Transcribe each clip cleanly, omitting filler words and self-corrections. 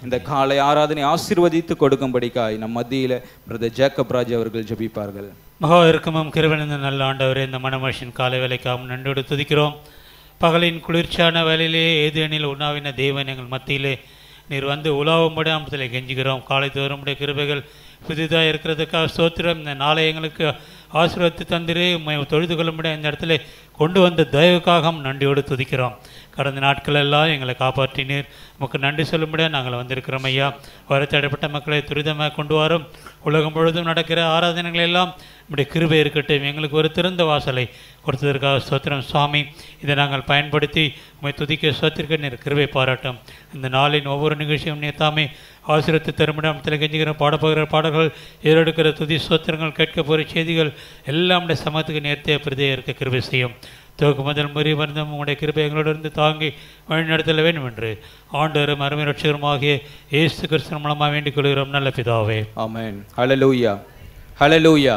இந்த காலை ஆராதனை ஆசீர்வதித்து கொடுக்கும்படிக்காய் நம் மத்தியில் பிரதர் ஜேக்கப் ராஜ் அவர்கள் ஜெபிப்பார்கள். மகா இருக்கமும் கிருபையின் நல்ல ஆண்டவரே, இந்த மனமகிழ்ச்சியின் காலை வேலைக்காக நன்றோடு துதிக்கிறோம். பகலின் குளிர்ச்சியான வேலையிலே ஏதேனில் உணாவின தேவன் எங்கள் மத்தியிலே நீர் வந்து உலாவும்படி அம்பத்தில் கெஞ்சுகிறோம். காலை தோறுமுடைய கிருபைகள் புதிதாக இருக்கிறதுக்காக ஸ்தோத்திரம். இந்த நாளை எங்களுக்கு ஆசீர்வாதத்தை தந்திரே உண்மை தொழுது கொள்ளும்படி இந்த இடத்துல கொண்டு வந்த தயவுக்காக நன்றியோடு துதிக்கிறோம். கடந்த நாட்கள் எல்லாம் எங்களை காப்பாற்றினீர், உமக்கு நன்றி சொல்லும்படியாக நாங்கள் வந்திருக்கிறோம் ஐயா. வரத்தடைப்பட்ட மக்களை துரிதமாக கொண்டு வரும். உலகம் முழுவதும் நடக்கிற ஆராதனைகள் எல்லாம் நம்முடைய கிருபை இருக்கட்டும். எங்களுக்கு ஒரு திறந்த வாசலை கொடுத்ததற்காக ஸ்தோத்திரம் சுவாமி. இதை நாங்கள் பயன்படுத்தி உண்மை துதிக்க ஸ்தோத்திரிக்க நீர் கிருபை பாராட்டும். இந்த நாளின் ஒவ்வொரு நிகழ்ச்சியும் நீ தாமே ஆசீர்வதித்து தருமிடம் கெஞ்சுகிற பாடப்போகிற பாடல்கள், ஏறெடுக்கிற துதி ஸ்தோத்திரங்கள், கேட்க போகிற செய்திகள் எல்லாம் நம்முடைய சமத்துக்கு நேர்த்தியாக பிரதியாக இருக்க கிருபை செய்யும். துவக்கு முதல் முறை வந்தம் உங்களுடைய கிருபை எங்களோடு தாங்கி வழிநடத்தல வேண்டும் என்று ஆண்டவரும் அருமை ரட்சகருமாகிய இயேசு கிறிஸ்து மூலமாக வேண்டிக் கொள்கிறோம் நல்ல பிதாவே. ஆமென். ஹல்லேலூயா, ஹல்லேலூயா.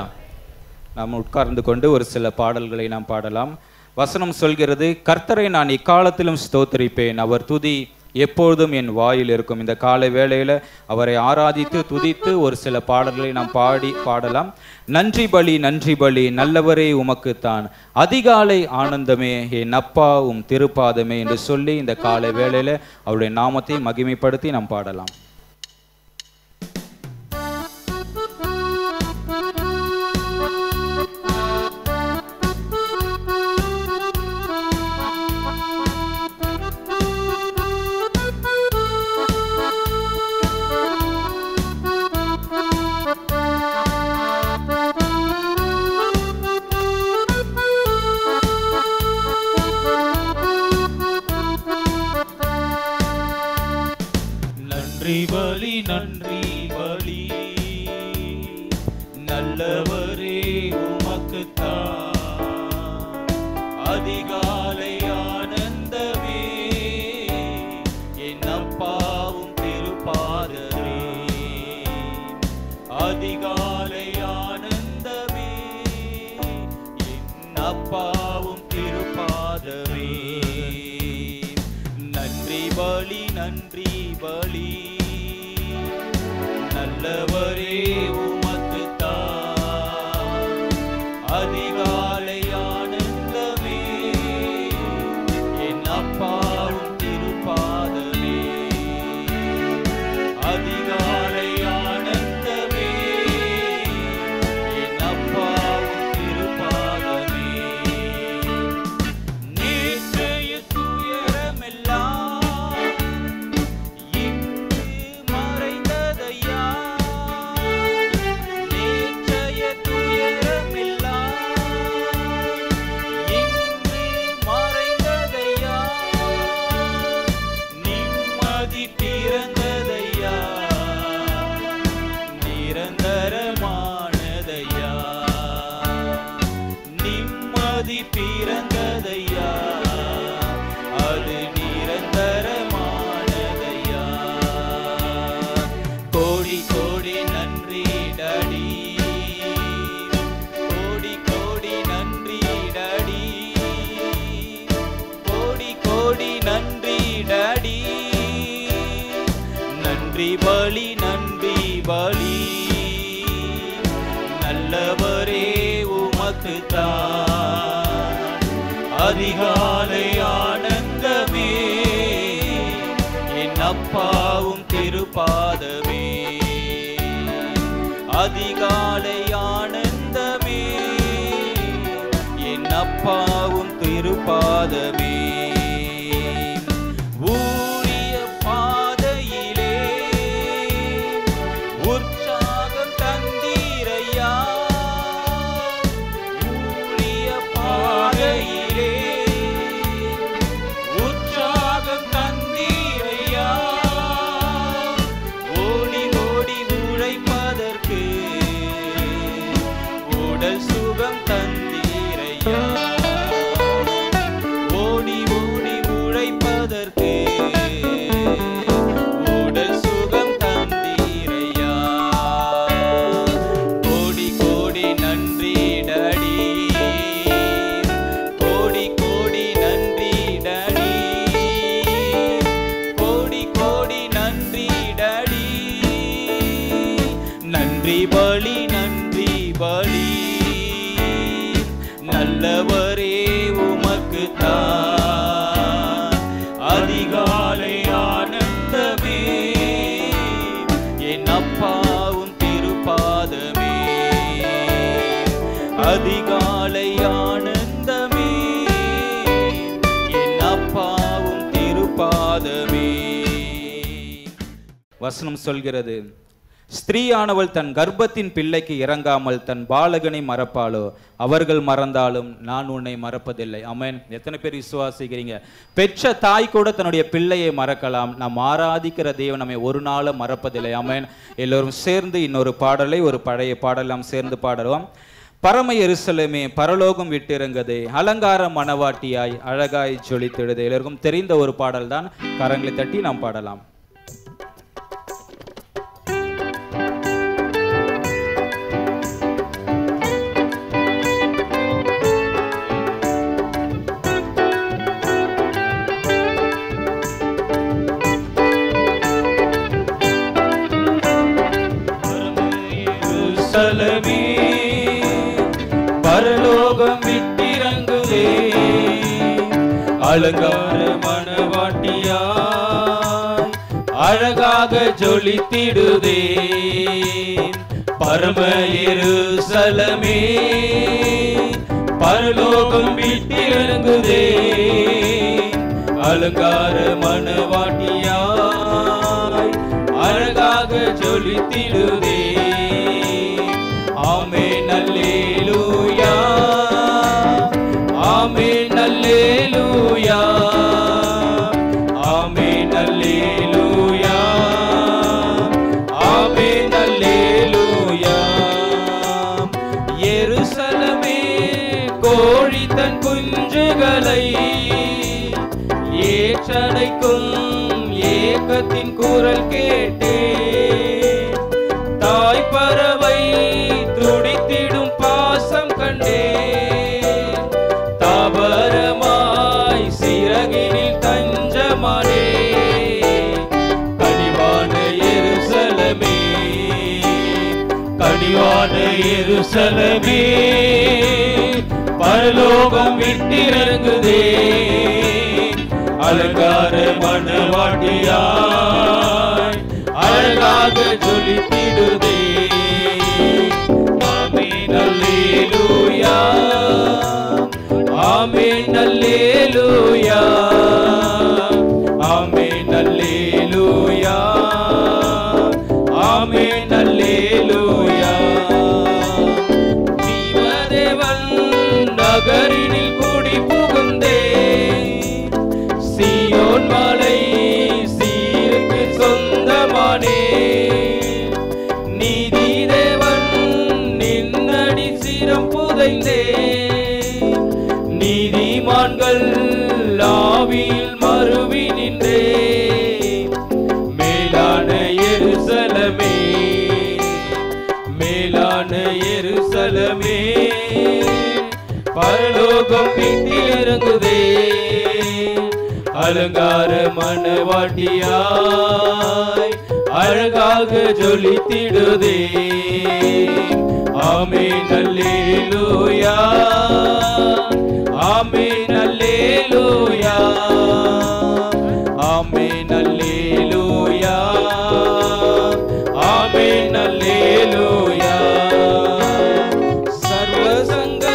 நாம் உட்கார்ந்து கொண்டு ஒரு சில பாடல்களை நாம் பாடலாம். வசனம் சொல்கிறது, கர்த்தரை நான் இக்காலத்திலும் ஸ்தோத்திரிப்பேன், அவர் துதி எப்பொழுதும் என் வாயில் இருக்கும். இந்த காலை வேளையில் அவரை ஆராதித்து துதித்து ஒரு சில பாடல்களை நாம் பாடலாம். நன்றி பலி நன்றி பலி நல்லவரே உமக்குத்தான், அதிகாலை ஆனந்தமே என் அப்பா உம் திருப்பாதமே என்று சொல்லி இந்த காலை வேளையில் அவருடைய நாமத்தை மகிமைப்படுத்தி நாம் பாடலாம். நன்றி பலி நன்றி பலி நல்லவரே உமக்குத்தான், அதிகாலை ஆனந்தமே என் அப்பாவும் திருப்பாதமே, அதிகாலை ஆனந்தமே என் அப்பாவும் திருப்பாதமே. நன்றி பலி நன்றி பலி நல்லவரே உமக்குத்தான், அதிகாலை ஆனந்தமே என் அப்பாவும் திருப்பாதமே, அதிகாலை ஆனந்தமே என் அப்பாவும் திருப்பாதமே. நேற்றைய துயரமெல்லாம் இன்று மறைந்ததையா, நேற்றைய துயரமெல்லாம் இன்று மறைந்ததையா, நிம்மதி பிறந்ததையா, நிரந்தரமானதையா, நிம்மதி பிறந்ததையா, அது நிரந்தரமானதையா. கோடி கோடி நன்றி டாடி, கோடி கோடி நன்றி டாடி, கோடி கோடி நன்றி டாடி. நன்றி பலி நன்றி பலி நல்லவரே உமக்குத்தான், அதிகாலை ஆனந்தமே என் அப்பாவும் திருப்பாதமே, அதிகாலை ஆனந்தமே என் அப்பாவும் திருப்பாதமே. ஊரிய பாதையிலே உற்சாகம் தந்தீரையா, ஊரிய பாதையிலே உற்சாகம் தந்தீரையா, ஓடி ஓடி உழைப்பதற்கு உடல் சுகம் தந்தீரையா, ஓடி நன்றி பலி நன்றி பலி நல்லவரே உமக்கு தான் அதிகாலை ஆனந்தமே என் அப்பாவும் திருப்பாதமே அதிகாலை ஆனந்தமே என் அப்பாவும் திருப்பாதமே. வசனம் சொல்கிறது, ஸ்திரீயானவள் தன் கர்ப்பத்தின் பிள்ளைக்கு இறங்காமல் தன் பாலகனை மறப்பாளோ? அவர்கள் மறந்தாலும் நான் உன்னை மறப்பதில்லை. ஆமென். எத்தனை பேர் விசுவாசிக்கிறீங்க? பெற்ற தாய் கூட தன்னுடைய பிள்ளையை மறக்கலாம், நாம் ஆராதிக்கிற தேவன் நம்மை ஒரு நாளும் மறப்பதில்லை. ஆமென். எல்லோரும் சேர்ந்து இன்னொரு பாடலை, ஒரு பழைய பாடல் நாம் சேர்ந்து பாடுவோம். பரம எருசலேமே பரலோகம் விட்டிறங்குதே, அலங்கார மணவாட்டியாய் அழகாய் ஜொலித்திடுதே. எல்லோருக்கும் தெரிந்த ஒரு பாடல் தான். கரங்களை தட்டி நாம் பாடலாம். பரலோகம் விட்டிறங்குதே, அலங்கார மணவாட்டியாய் அழகாக ஜொலித்திடுதே. பரம எருசலேமே பரலோகம் விட்டிறங்குதே, அலங்கார மணவாட்டியாய் அழகாக ஜொலித்திடுதே. ஆமென் அல்லேலூயா, ஆமென் அல்லேலூயா, ஆமென் அல்லேலூயா, ஆமென் அல்லேலூயா. எருசலேமே கோழி தன் குஞ்சுகளை ஏற்றடைக்கும் ஏக்கத்தின் குரல் கேட்டே, தாய் பறவை துடித்திடும் பாசம் கண்டே, தாவரமாய் சிறகினில் தஞ்சமானே. கனிவான எருசலேமே, கனிவான எருசலேமே பரலோகம் விட்டிறங்குதே, அலங்கார மணவாட்டியாய் அழகாக ஜொலித்திடுதே. ஆமென் அல்லேலூயா, ஆமென் அல்லேலூயா, ஆமென் அல்லேலூயா, ஆமென் அல்லேலூயா. ஜீவதேவன் நகரினில் கூடி புகுந்தே, சீயோன் மலை சீருக்கு சொந்தமானே. நீதி தேவன் நின்னடி சிரம் புதைந்தே, நீதிமான்கள் ஆவியில் மறுவி நின்றே. மேலான எருசலேமே, மேலான எருசலேமே பரலோகம் விட்டிறங்குதே, அலங்கார மணவாட்டியாய் அழகாக ஜொலித்திடுதே. ஆமென் அல்லேலூயா, ஆமென் அல்லேலூயா, ஆமென் அல்லேலூயா, ஆமென் அல்லேலூயா. சர்வசங்க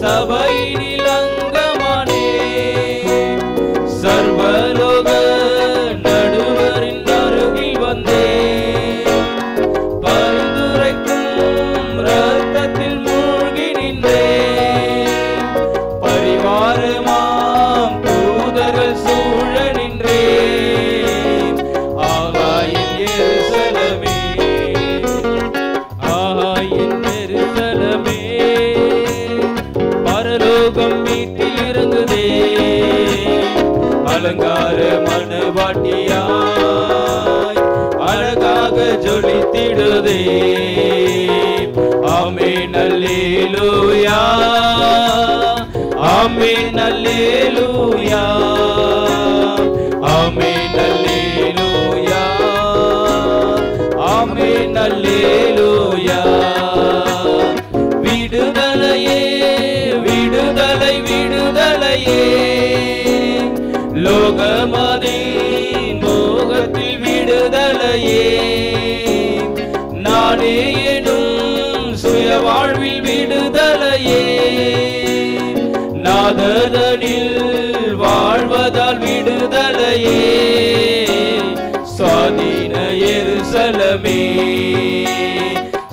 சபையினில் அங்கமானே, சர்வலோக நடுவரின் அருகில் வந்தே, பரிந்துரைக்கும் இரத்தத்தில் மூழ்கி நின்றே. பரிவாரமாம் தூதர்கள் சூழ நின்றே. ஆகாயின் எருசலேமே, ஆகாயின் எருசலேமே பரலோகம் வீட்டிலிறங்குதே, அலங்கார மணவாட்டியாய் அழகாக ஜொலித்திடுதே. ஆமென் அல்லேலூயா, ஆமென் அல்லேலூயா, ஆமென் அல்லேலூயா, ஆமென் அல்லேலூயா. சுவாதீன எருசலமே,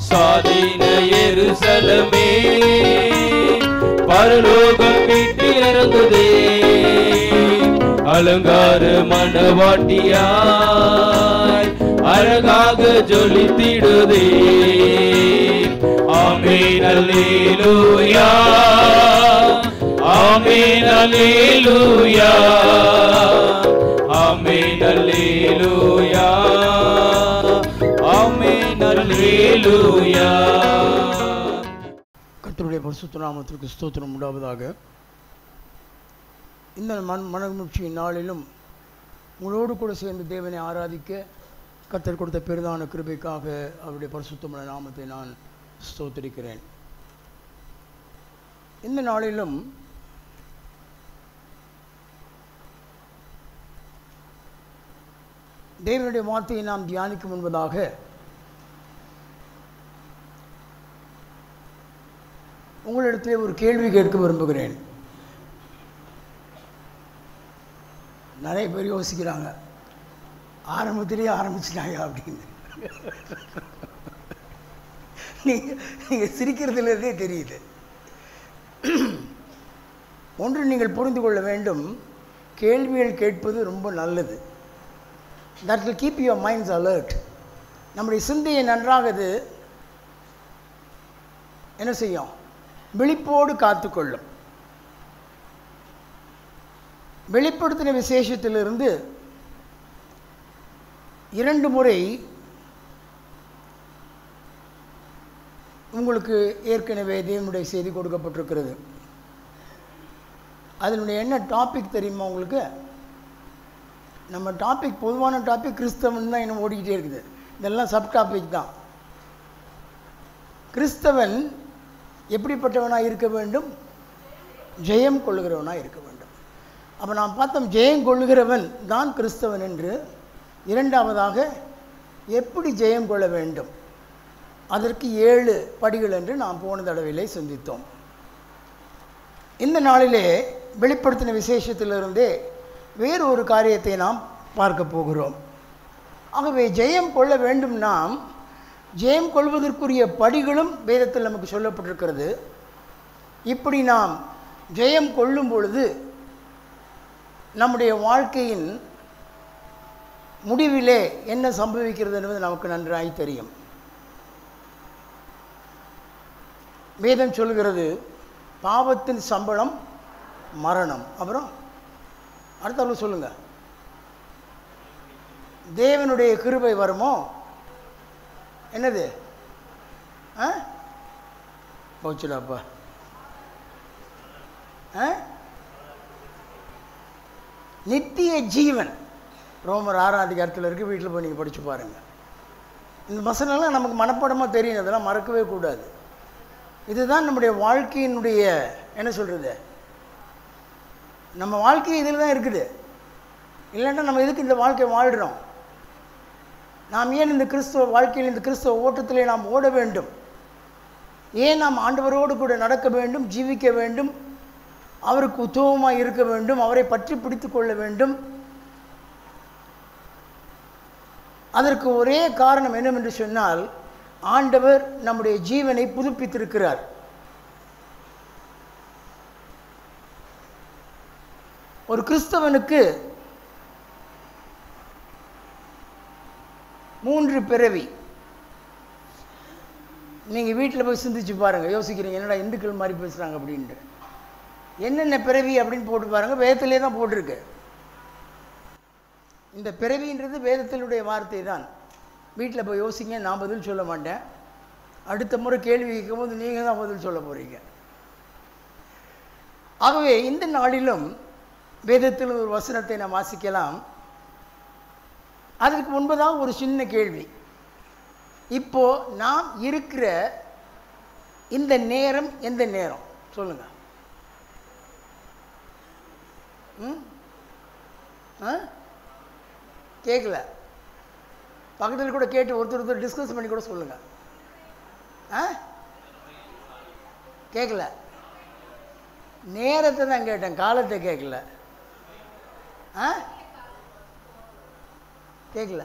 சுவாதீன எருசலமே, பரலோகம் விட்டு இறங்குதே, அலங்கார மணவாட்டியாய் அழகாக ஜொலித்திடுதே. ஆமென் அல்லேலூயா, ஆமென் அல்லேலூயா, ஆமென் அல்லேலூயா, ஆமென் அல்லேலூயா. கர்த்தருடைய பரிசுத்த நாமத்திற்கு ஸ்தோத்திரம் உண்டாவதாக. இந்த மனமகிழ்ச்சியின் நாளிலும் உங்களோடு கூட சேர்ந்து தேவனை ஆராதிக்க கர்த்தர் கொடுத்த பெரிதான கிருபைக்காக அவருடைய பரிசுத்தமான நாமத்தை நான் ஸ்தோத்திரிக்கிறேன். இந்த நாளிலும் தேவனுடைய வார்த்தையை நாம் தியானிக்கும் முன்பதாக உங்களிடத்திலே ஒரு கேள்வி கேட்க விரும்புகிறேன். நிறைய பேர் யோசிக்கிறாங்க, ஆரம்பத்திலேயே ஆரம்பிச்சிட்டாங்க அப்படின்னு. நீங்கள் சிரிக்கிறதுலேருந்தே தெரியுது. ஒன்று நீங்கள் புரிந்து கொள்ள வேண்டும், கேள்விகள் கேட்பது ரொம்ப நல்லது. That will keep your minds alert. நம்முடைய சிந்தையை நன்றாக என்ன செய்யும்? விழிப்போடு காத்துக்கொள்ளும். வெளிப்படுத்தின விசேஷத்திலிருந்து 2 முறை உங்களுக்கு ஏற்கனவே தேவனுடைய செய்தி கொடுக்கப்பட்டிருக்கிறது. அதனுடைய என்ன டாபிக் தெரியுமா உங்களுக்கு? நம்ம டாபிக், பொதுவான டாபிக் கிறிஸ்தவன் தான் இன்னும் ஓடிக்கிட்டே இருக்குது. இதெல்லாம் சப் டாபிக் தான். கிறிஸ்தவன் எப்படிப்பட்டவனாக இருக்க வேண்டும்? ஜெயம் கொள்ளுகிறவனாக இருக்க வேண்டும். அப்போ நாம் பார்த்தோம், ஜெயம் கொள்ளுகிறவன் தான் கிறிஸ்தவன் என்று. இரண்டாவதாக, எப்படி ஜெயம் கொள்ள வேண்டும், அதற்கு 7 படிகள் என்று நாம் போன தடவையிலே சிந்தித்தோம். இந்த நாளிலே வெளிப்படுத்தின விசேஷத்திலிருந்தே வேறு ஒரு காரியத்தை நாம் பார்க்க போகிறோம். ஆகவே ஜெயம் கொள்ள வேண்டும். நாம் ஜெயம் கொள்வதற்குரிய படிகளும் வேதத்தில் நமக்கு சொல்லப்பட்டிருக்கிறது. இப்படி நாம் ஜெயம் கொள்ளும் பொழுது நம்முடைய வாழ்க்கையின் முடிவிலே என்ன சம்பவிக்கிறது என்பது நமக்கு நன்றாய் தெரியும். வேதம் சொல்கிறது, பாவத்தின் சம்பளம் மரணம். அப்புறம் அடுத்தவங்க சொல்லுங்க, தேவனுடைய கிருபை வருமோ? என்னது? போச்சுடாப்பா. நித்திய ஜீவன். ரோமர் 6ஆம் அதிகாரத்தில் இருக்குது, வீட்டில் போய் நீங்கள் படித்து பாருங்கள். இந்த வசனம்லாம் நமக்கு மனப்பாடமாக தெரியும், அதெல்லாம் மறக்கவே கூடாது. இதுதான் நம்முடைய வாழ்க்கையினுடைய என்ன சொல்கிறது, நம்ம வாழ்க்கை இதில் தான் இருக்குது. இல்லைன்னா நம்ம எதுக்கு இந்த வாழ்க்கை வாழ்கிறோம்? நாம் ஏன் இந்த கிறிஸ்துவ வாழ்க்கையில், இந்த கிறிஸ்துவ ஓட்டத்திலே நாம் ஓட வேண்டும்? ஏன் நாம் ஆண்டவரோடு கூட நடக்க வேண்டும், ஜீவிக்க வேண்டும், அவருக்கு உத்தமமாக இருக்க வேண்டும், அவரை பற்றி பிடித்து கொள்ள வேண்டும்? அதற்கு ஒரே காரணம் என்னவென்று சொன்னால், ஆண்டவர் நம்முடைய ஜீவனை புதுப்பித்திருக்கிறார். ஒரு கிறிஸ்தவனுக்கு 3 பிறவி. நீங்கள் வீட்டில் போய் சிந்திச்சு பாருங்கள். யோசிக்கிறீங்க, என்னடா இந்துக்கள் மாதிரி பேசுகிறாங்க அப்படின்ட்டு. என்னென்ன பிறவி அப்படின்னு போட்டு பாருங்கள், வேதத்திலே தான் போட்டிருக்கு. இந்த பிறவின்றது வேதத்தினுடைய வார்த்தை தான். வீட்டில் போய் யோசிங்க, நான் பதில் சொல்ல மாட்டேன். அடுத்த முறை கேள்வி கேட்கும்போது நீங்கள் தான் பதில் சொல்ல போகிறீங்க. ஆகவே இந்த நாளிலும் வேதத்தில் ஒரு வசனத்தை நாம் வாசிக்கலாம். அதற்கு முன்பதாக ஒரு சின்ன கேள்வி. இப்போ நாம் இருக்கிற இந்த நேரம் எந்த நேரம் சொல்லுங்க? கேட்கல. பக்கத்தில் கூட கேட்டு ஒருத்தர் டிஸ்கஸ் பண்ணி கூட சொல்லுங்க. கேட்கல. நேரத்தை தான் கேட்டேன், காலத்தை கேட்கல. கேட்கல?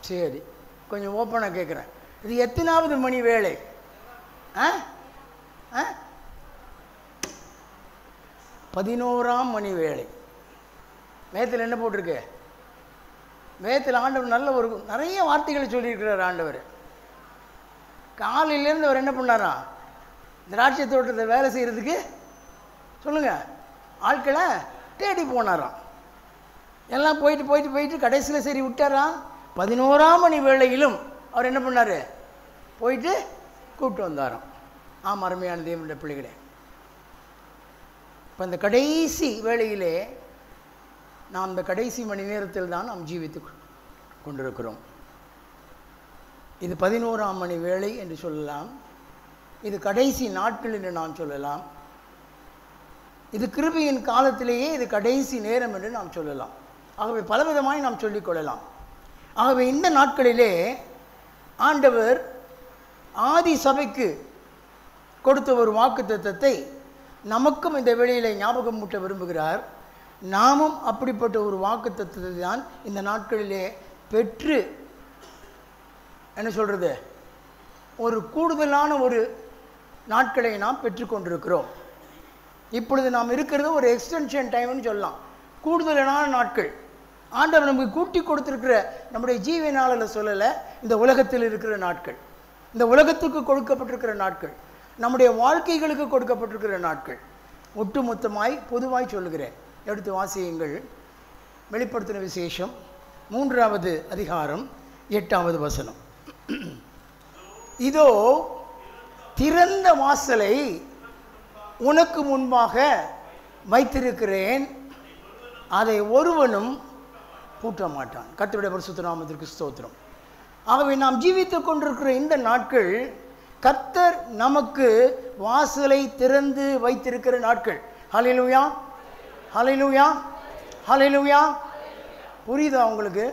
சரி, கொஞ்சம் ஓப்பனாக கேட்குறேன். இது எத்தனாவது மணி வேளை? 11ஆம் மணி வேளை. வேதத்தில் என்ன போட்டிருக்கு? வேதத்தில் ஆண்டவர் நல்ல ஒரு நிறைய வார்த்தைகளை சொல்லியிருக்கிறார். ஆண்டவர் காலையிலேருந்து அவர் என்ன பண்ணாரா? திராட்சை தோட்டத்தை வேலை செய்கிறதுக்கு சொல்லுங்கள் ஆட்களை தேடி போனாராம். எல்லாம் போயிட்டு போயிட்டு போயிட்டு கடைசியில் சரி விட்டாராம். 11ஆம் மணி வேளையிலும் அவர் என்ன பண்ணார்? போயிட்டு கூப்பிட்டு வந்தாராம். ஆம், அருமையான தேவனுடைய பிள்ளைகளே, இப்போ இந்த கடைசி வேளையிலே நாம் இந்த கடைசி மணி நேரத்தில் தான் நாம் ஜீவித்து கொண்டிருக்கிறோம். இது 11ஆம் மணி வேளை என்று சொல்லலாம். இது கடைசி நாட்கள் என்று நாம் சொல்லலாம். இது கிருபையின் காலத்திலேயே இது கடைசி நேரம் என்று நாம் சொல்லலாம். ஆகவே பலவிதமாய் நாம் சொல்லிக்கொள்ளலாம். ஆகவே இந்த நாட்களிலே ஆண்டவர் ஆதி சபைக்கு கொடுத்த ஒரு வாக்குத்தத்தத்தை நமக்கும் இந்த வேளையிலே ஞாபகம் மூட்ட விரும்புகிறார். நாமும் அப்படிப்பட்ட ஒரு வாக்குத்தத்தத்தை தான் இந்த நாட்களிலே பெற்று என்ன சொல்கிறது, ஒரு கூடுதலான ஒரு நாட்களை நாம் பெற்றுக்கொண்டிருக்கிறோம். இப்பொழுது நாம் இருக்கிறது ஒரு எக்ஸ்டென்ஷன் டைம்னு சொல்லலாம். கூடுதலான நாட்கள் ஆண்டவர் நமக்கு கூட்டி கொடுத்துருக்கிற நம்முடைய ஜீவ நாளில் சொல்லலை, இந்த உலகத்தில் இருக்கிற நாட்கள், இந்த உலகத்துக்கு கொடுக்கப்பட்டிருக்கிற நாட்கள், நம்முடைய வாழ்க்கைகளுக்கு கொடுக்கப்பட்டிருக்கிற நாட்கள். ஒட்டுமொத்தமாய் பொதுவாய் சொல்லுகிறேன். எடுத்து வாசியுங்கள். வெளிப்படுத்தின விசேஷம் 3வது அதிகாரம் 8வது வசனம். இதோ திறந்த வாசலை உனக்கு முன்பாக வைத்திருக்கிறேன், அதை ஒருவனும் பூட்ட மாட்டான். கர்த்தருடைய பரிசுத்த நாமத்திற்கு ஸ்தோத்திரம். ஆகவே நாம் ஜீவித்துக் கொண்டிருக்கிற இந்த நாட்கள் கர்த்தர் நமக்கு வாசலை திறந்து வைத்திருக்கிற நாட்கள். ஹல்லேலூயா, ஹல்லேலூயா, ஹல்லேலூயா. புரியுதா உங்களுக்கு?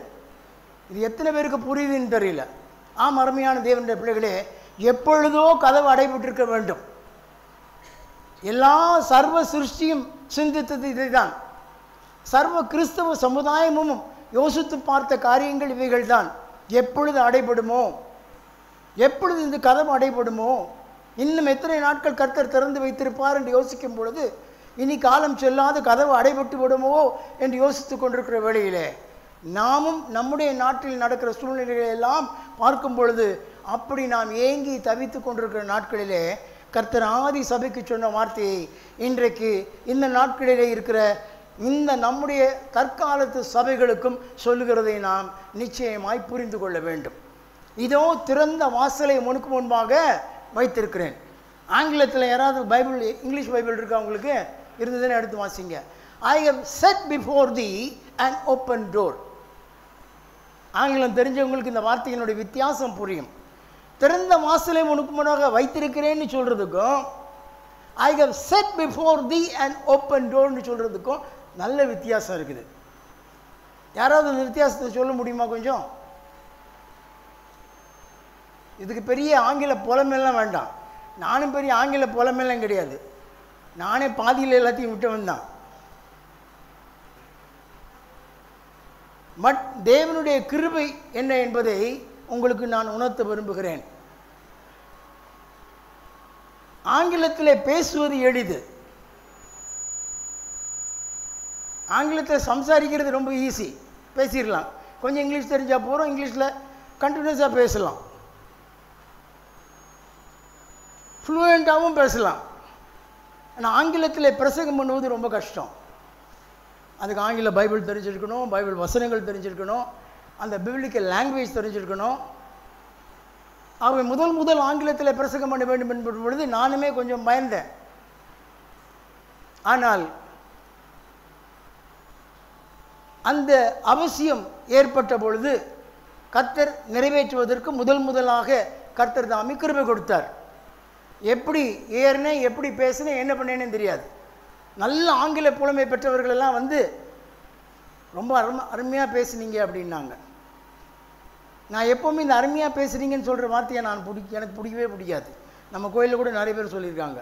இது எத்தனை பேருக்கு புரியுதுன்னு தெரியல. ஆம், அருமையான தேவனுடைய பிள்ளைகளே, எப்பொழுதோ கதவு அடைபட்டிருக்க வேண்டும். எல்லா சர்வ சிருஷ்டியும் சிந்தித்தது இதைதான். சர்வ கிறிஸ்தவ சமுதாயமும் யோசித்து பார்த்த காரியங்கள் இவைகள் தான். எப்பொழுது அடைபடுமோ, எப்பொழுது இந்த கதவு அடைபடுமோ, இன்னும் எத்தனை நாட்கள் கர்த்தர் திறந்து வைத்திருப்பார் என்று யோசிக்கும் பொழுது இனி காலம் செல்லாத கதவு அடைபட்டு விடுமோ என்று யோசித்து கொண்டிருக்கிற வேளையிலே நாமும் நம்முடைய நாட்டில் நடக்கிற சூழ்நிலைகளை எல்லாம் பார்க்கும் பொழுது அப்படி நாம் ஏங்கி தவித்து கொண்டிருக்கிற நாட்களிலே கர்த்தர் ஆதி சபைக்கு சொன்ன வார்த்தையை இன்றைக்கு இந்த நாட்களிலே இருக்கிற இந்த நம்முடைய தற்காலத்து சபைகளுக்கும் சொல்லுகிறதை நாம் நிச்சயமாய் புரிந்து கொள்ள வேண்டும். இதோ திறந்த வாசலை உனக்கு முன்பாக வைத்திருக்கிறேன். ஆங்கிலத்தில் யாராவது பைபிள், இங்கிலீஷ் பைபிள் இருக்கா உங்களுக்கு? இருந்ததுன்னு எடுத்து வாசிங்க. I have set before the an open door. ஆங்கிலம் தெரிஞ்சவங்களுக்கு இந்த வார்த்தையினுடைய வித்தியாசம் புரியும். திறந்த வாசலை உனக்கு முன்னாக வைத்திருக்கிறேன்னு சொல்கிறதுக்கும் I have set before the an open doorனு சொல்கிறதுக்கும் நல்ல வித்தியாசம் இருக்குது. யாராவது இந்த வித்தியாசத்தை சொல்ல முடியுமா கொஞ்சம்? இதுக்கு பெரிய ஆங்கில புலமெல்லாம் வேண்டாம். நானும் பெரிய ஆங்கில புலமெல்லாம் கிடையாது. நானே பாதியில் எல்லாத்தையும் விட்டவன் தான். பட் தேவனுடைய கிருபை என்ன என்பதை உங்களுக்கு நான் உணர்த்த விரும்புகிறேன். ஆங்கிலத்தில் பேசுவது எளிது, ஆங்கிலத்தில் சம்சாரிக்கிறது ரொம்ப ஈஸி, பேசிடலாம். கொஞ்சம் இங்கிலீஷ் தெரிஞ்சால் போகிறோம், இங்கிலீஷில் கண்டினியூஸாக பேசலாம், ஃப்ளூயண்ட்டாகவும் பேசலாம். ஆனால் ஆங்கிலத்தில் பிரசங்கம் பண்ணுவது ரொம்ப கஷ்டம். அதுக்கு ஆங்கில பைபிள் தெரிஞ்சிருக்கணும், பைபிள் வசனங்கள் தெரிஞ்சிருக்கணும், அந்த பிப்ளிக்கல் லாங்குவேஜ் தெரிஞ்சிருக்கணும். ஆகவே முதல் ஆங்கிலத்தில் பிரசங்கம் பண்ண வேண்டும் என்பது பொழுது நானுமே கொஞ்சம் பயந்தேன். ஆனால் அந்த அவசியம் ஏற்பட்ட பொழுது கர்த்தர் நிறைவேற்றுவதற்கு முதலாக கர்த்தர் தாமே கிருபை கொடுத்தார். எப்படி ஏறினேன், எப்படி பேசினேன், என்ன பண்ணேன்னு தெரியாது. நல்ல ஆங்கில புலமை பெற்றவர்களெல்லாம் வந்து ரொம்ப அருமையாக பேசுனீங்க அப்படின்னாங்க. நான் எப்போவுமே இந்த அருமையாக பேசுகிறீங்கன்னு சொல்கிற வார்த்தையை எனக்கு பிடிக்கவே பிடிக்காது. நம்ம கோயிலில் கூட நிறைய பேர் சொல்லியிருக்காங்க.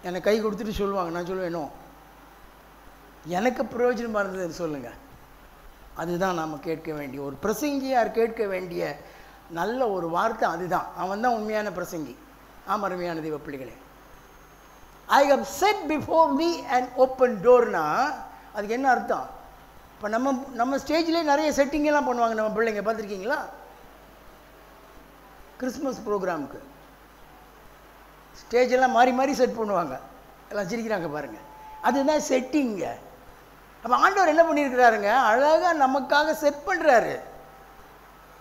என்னை கை கொடுத்துட்டு சொல்லுவாங்க, நான் சொல்லுவேனோ எனக்கு பிரயோஜனமாக இருந்ததுன்னு சொல்லுங்கள். அதுதான் நாம் கேட்க வேண்டிய ஒரு பிரசங்கியார் கேட்க வேண்டிய நல்ல ஒரு வார்த்தை அதுதான். அவன் தான் உண்மையான பிரசங்கி. அருமையான தெய்வ பிள்ளைகளே, I have set before me and open டோர்னா அதுக்கு என்ன அர்த்தம்? இப்போ நம்ம ஸ்டேஜ்லேயே நிறைய செட்டிங்கெல்லாம் பண்ணுவாங்க நம்ம பிள்ளைங்க, பார்த்துருக்கீங்களா? கிறிஸ்மஸ் ப்ரோக்ராமுக்கு ஸ்டேஜெல்லாம் மாறி மாறி செட் பண்ணுவாங்க. எல்லாம் சிரிக்கிறாங்க பாருங்கள். அதுதான் செட்டிங்க. அப்போ ஆண்டவர் என்ன பண்ணியிருக்கிறாருங்க, அழகாக நமக்காக செட் பண்ணுறாரு.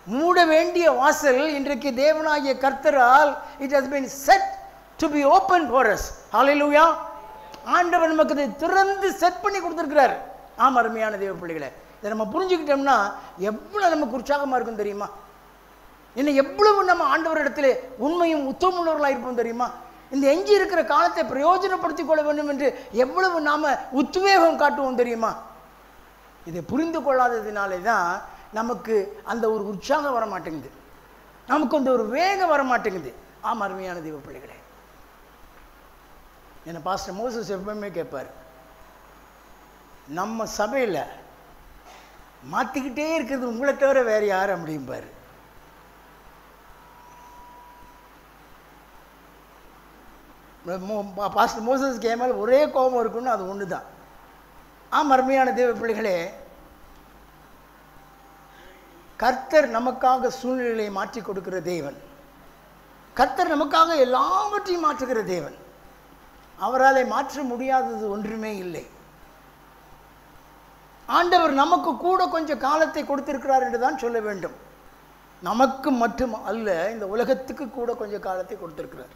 மூட வேண்டிய வாசல் இன்றைக்கு தேவனாகிய கர்த்தரால் it has been set to be open for us. ஹல்லேலூயா. ஆண்டவர் நமக்கு இதை திறந்து செட் பண்ணி கொடுத்துருக்கிறார். அருமையான தேவ பிள்ளைகளை, இதை நம்ம புரிஞ்சுக்கிட்டோம்னா எவ்வளோ நமக்கு உற்சாகமாக இருக்கும் தெரியுமா? இன்னும் எவ்வளவு நம்ம ஆண்டவரிடத்தில் உண்மையும் உத்தமுள்ளவர்களாக இருப்போம் தெரியுமா? இந்த எஞ்சி இருக்கிற காலத்தை பிரயோஜனப்படுத்திக் கொள்ள வேண்டும் என்று எவ்வளவு நாம் உத்வேகம் காட்டுவோம் தெரியுமா? இதை புரிந்து கொள்ளாததினாலே தான் நமக்கு அந்த ஒரு உற்சாகம் வர மாட்டேங்குது, நமக்கு அந்த ஒரு வேகம் வர மாட்டேங்குது. அருமையான தெய்வ பிள்ளைகளே, என்னை பாஸ்டர் மோசஸ் எப்பவுமே கேட்பார், நம்ம சபையில் மாற்றிக்கிட்டே இருக்கிறது உங்களை தவிர வேறு யார் அப்படிம்பார். பாஸ்டர் மோசஸ்க்கு என் மேலே ஒரே கோபம் இருக்குன்னு அது ஒன்று தான். அருமையான தேவ பிள்ளைகளே, கர்த்தர் நமக்காக சூழ்நிலையை மாற்றி கொடுக்கிற தேவன். கர்த்தர் நமக்காக எல்லாவற்றையும் மாற்றுகிற தேவன். அவரால் மாற்ற முடியாதது ஒன்றுமே இல்லை. ஆண்டவர் நமக்கு கூட கொஞ்சம் காலத்தை கொடுத்திருக்கிறார் என்று தான் சொல்ல வேண்டும். நமக்கு மட்டும் அல்ல, இந்த உலகத்துக்கு கூட கொஞ்சம் காலத்தை கொடுத்திருக்கிறார்.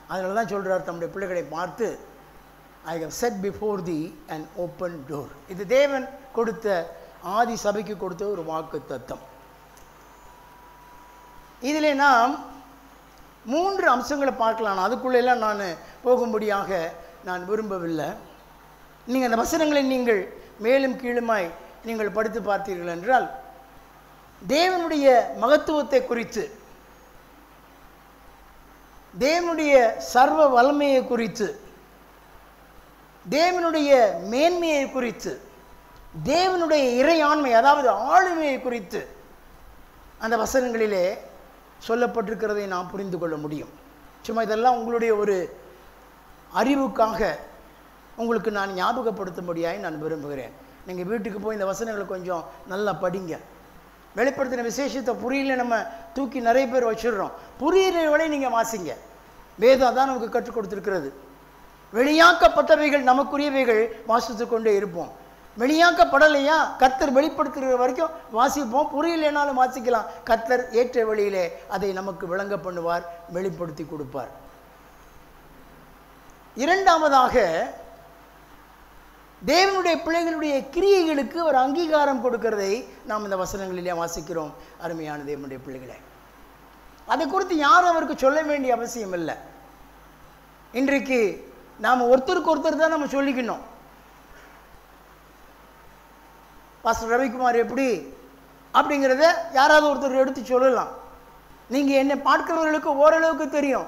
அதனால தான் சொல்கிறார் தம்முடைய பிள்ளைகளை பார்த்து, I have set before the an open door. இது தேவன் கொடுத்த, ஆதி சபைக்கு கொடுத்த ஒரு வாக்கு தத்தம். இதில் நாம் 3 அம்சங்களை பார்க்கலாம். அதுக்குள்ளெல்லாம் நான் போகும்படியாக நான் விரும்பவில்லை. நீங்கள் அந்த வசனங்களை நீங்கள் மேலும் கீழுமாய் நீங்கள் படித்து பார்த்தீர்கள் என்றால், தேவனுடைய மகத்துவத்தை குறித்து, தேவனுடைய சர்வ வல்லமையை குறித்து, தேவனுடைய மேன்மையை குறித்து, தேவனுடைய இறையாண்மை அதாவது ஆளுமையை குறித்து அந்த வசனங்களிலே சொல்லப்பட்டிருக்கிறதை நாம் புரிந்து கொள்ள முடியும். சும்மா இதெல்லாம் உங்களுடைய ஒரு அறிவுக்காக உங்களுக்கு நான் ஞாபகப்படுத்தும்படியாய் நான் விரும்புகிறேன். நீங்கள் வீட்டுக்கு போய் இந்த வசனங்களை கொஞ்சம் நல்லா படிங்க. வெளிப்படுத்தின விசேஷத்தை புரியல நம்ம தூக்கி நிறைய பேர் வச்சிடுறோம். புரியுறவளை நீங்கள் வாசிங்க. வேதம் தான் நமக்கு கற்றுக் கொடுத்துருக்கிறது. வெளியாக்கப்பட்டவைகள் நமக்குரியவைகள் வாசித்து கொண்டே இருப்போம். வெளியாக்கப்படலையா, கர்த்தர் வெளிப்படுத்துகிற வரைக்கும் வாசிப்போம். புரியலைனாலும் வாசிக்கலாம். கர்த்தர் ஏற்ற வழியிலே அதை நமக்கு விளங்க பண்ணுவார், வெளிப்படுத்தி கொடுப்பார். இரண்டாவதாக, தேவனுடைய பிள்ளைகளுடைய கிரியைகளுக்கு ஒரு அங்கீகாரம் கொடுக்கிறதை நாம் இந்த வசனங்களிலே வாசிக்கிறோம். அருமையான தேவனுடைய பிள்ளைகளே, அதை குறித்து யாரும் அவருக்கு சொல்ல வேண்டிய அவசியம் இல்லை. இன்றைக்கு நாம் ஒருத்தருக்கு ஒருத்தர் தான் நம்ம சொல்லிக்கணும். பாஸ்டர் ரவிக்குமார் எப்படி அப்படிங்கிறத யாராவது ஒருத்தர் எடுத்து சொல்லலாம். நீங்கள் என்னை பார்க்கிறவர்களுக்கு ஓரளவுக்கு தெரியும்.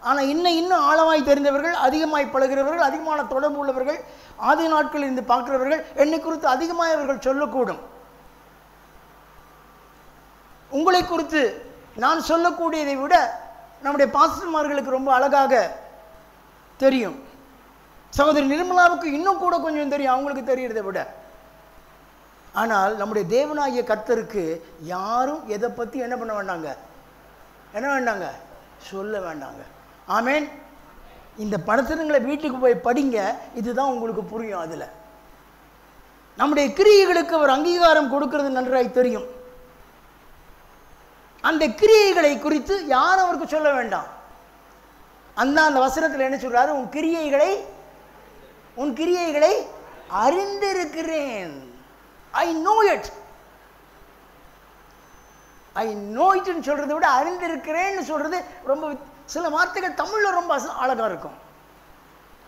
ஆனால் இன்னும் ஆழமாய் தெரிந்தவர்கள், அதிகமாய் பழகிறவர்கள், அதிகமான தொடர்பு உள்ளவர்கள், ஆதி நாட்களில் இருந்து பார்க்கிறவர்கள் என்னை குறித்து அதிகமாக அவர்கள் சொல்லக்கூடும். உங்களை குறித்து நான் சொல்லக்கூடியதை விட நம்முடைய பாஸ்டர்மார்களுக்கு ரொம்ப அழகாக தெரியும். சகோதரி நிர்மலாவுக்கு இன்னும் கூட கொஞ்சம் தெரியும், அவங்களுக்கு தெரியறதை விட. ஆனால் நம்முடைய தேவனாகிய கர்த்தருக்கு யாரும் எதை பற்றி என்ன பண்ண வேண்டாங்க, சொல்ல வேண்டாங்க. ஆமேன். இந்த படத்தினங்களை வீட்டுக்கு போய் படிங்க, இதுதான் உங்களுக்கு புரியும். அதில் நம்முடைய கிரியைகளுக்கு அவர் அங்கீகாரம் கொடுக்கிறது நன்றாய் தெரியும். அந்த கிரியைகளை குறித்து யாரும் அவருக்கு சொல்ல வேண்டாம். அந்த வசனத்தில் என்ன சொல்றாரு, உன் கிரியைகளை அறிந்திருக்கிறேன். I know it. I know இட்னு சொல்றதை விட அறிந்திருக்கிறேன்னு சொல்றது ரொம்ப, சில வார்த்தைகள் தமிழில் ரொம்ப அழகா இருக்கும்.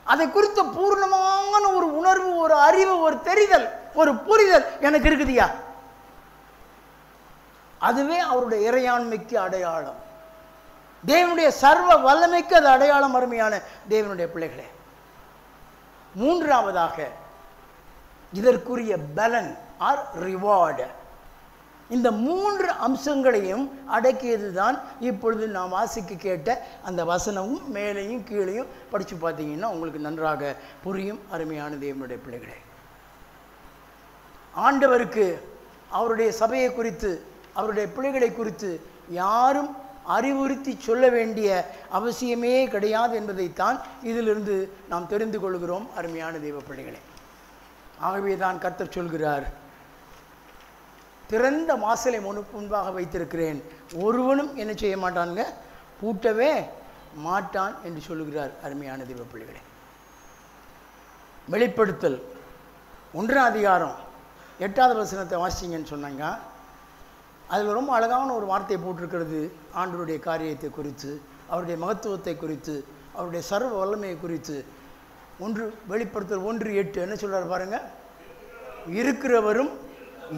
அதை குறித்த பூர்ணமான ஒரு உணர்வு, ஒரு அறிவு, ஒரு தெரிதல், ஒரு புரிதல் எனக்கு இருக்குதுயா. அதுவே அவருடைய இறையாண்மைக்கு அடையாளம். தேவனுடைய சர்வ வல்லமைக்கு அது அடையாளம். அருமையான தேவனுடைய பிள்ளைகளே, மூன்றாவதாக இதற்குரிய பலன் ஆர் ரிவார்டு. இந்த 3 அம்சங்களையும் அடக்கியது தான் இப்பொழுது நாம் வாசிக்க கேட்ட அந்த வசனமும். மேலேயும் கீழேயும் படித்து பார்த்தீங்கன்னா உங்களுக்கு நன்றாக புரியும். அருமையான தேவனுடைய பிள்ளைகளே, ஆண்டவருக்கு அவருடைய சபையை குறித்து, அவருடைய பிள்ளைகளை குறித்து யாரும் அறிவுறுத்தி சொல்ல வேண்டிய அவசியமே கிடையாது என்பதைத்தான் இதிலிருந்து நாம் தெரிந்து கொள்கிறோம். அருமையான தேவ பிள்ளைகளே, ஆகவே தான் கர்த்தர் சொல்கிறார், திறந்த வாசலை முன்பாக வைத்திருக்கிறேன், ஒருவனும் என்ன செய்ய மாட்டானுங்க, பூட்டவே மாட்டான் என்று சொல்லுகிறார். அருமையான தேவ பிள்ளைகளே, வெளிப்படுத்தல் 1ஆம் அதிகாரம் 8வது வசனத்தை வாசிங்கன்னு சொன்னாங்க. அதில் ரொம்ப அழகான ஒரு வார்த்தை போட்டிருக்கிறது. ஆண்டவருடைய காரியத்தை குறித்து, அவருடைய மகத்துவத்தை குறித்து, அவருடைய சர்வ வல்லமையை குறித்து. வெளிப்படுத்தல் 1:8 என்ன சொல்கிறார் பாருங்க, இருக்கிறவரும்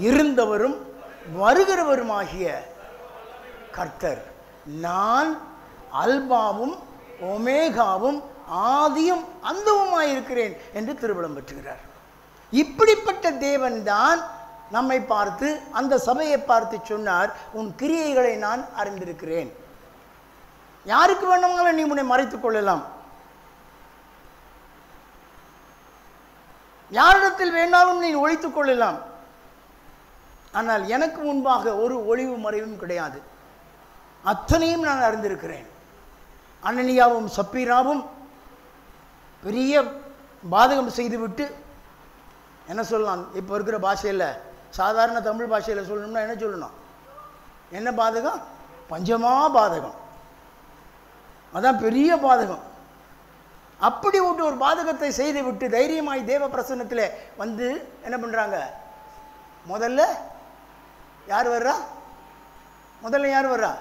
இருந்தவரும் வருகிறவருமாகிய கர்த்தர், நான் அல்பாவும் ஒமேகாவும் ஆதியும் அந்தவுமாயிருக்கிறேன் என்று திருவிழம் பெற்றுகிறார். இப்படிப்பட்ட தேவன் தான் நம்மை பார்த்து, அந்த சபையை பார்த்து சொன்னார், உன் கிரியைகளை நான் அறிந்திருக்கிறேன். யாருக்கு வேணுமானாலும் நீ உன்னை மறைத்துக் கொள்ளலாம், யாரிடத்தில் வேண்டாலும் நீ ஒழித்துக் கொள்ளலாம். ஆனால் எனக்கு முன்பாக ஒரு ஒளிவு மறைவும் கிடையாது. அத்தனையும் நான் அறிந்திருக்கிறேன். அனனியாவும் சப்பீராவும் பெரிய பாதகம் செய்துவிட்டு என்ன சொல்லலாம், இப்போ இருக்கிற பாஷையில், சாதாரண தமிழ் பாஷையில் சொல்லணும்னா என்ன சொல்லணும், என்ன பாதகம், பஞ்சமா பாதகம், அதான் பெரிய பாதகம். அப்படி விட்டு ஒரு பாதகத்தை செய்து விட்டு தைரியமாய் தேவ பிரசன்னத்தில் வந்து என்ன பண்ணுறாங்க, முதல்ல யார் வர்றா, முதல்ல யார் வர்றா,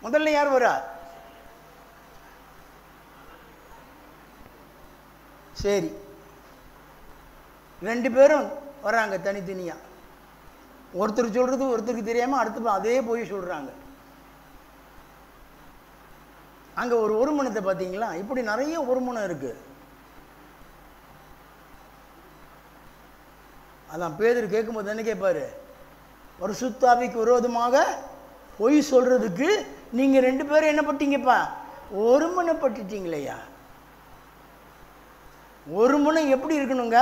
முதல்ல யார் வர்றா, சரி 2 பேரும் வர்றாங்க தனித்தனியா. ஒருத்தர் சொல்றது ஒருத்தருக்கு தெரியாமல் அடுத்து அதே போய் சொல்கிறாங்க. அங்கே ஒரு ஒருமனத்தை பார்த்தீங்களா, இப்படி நிறைய ஒருமனம் இருக்குது. அதான் பேதர் கேட்கும்போது என்ன கேட்பாரு, பரிசுத்த ஆவிக்கு விரோதமாக பொய் சொல்கிறதுக்கு நீங்கள் 2 பேரும் என்ன பட்டீங்கப்பா, ஒருமனப்பட்டுட்டீங்களேயா. ஒருமனம் எப்படி இருக்கணுங்க,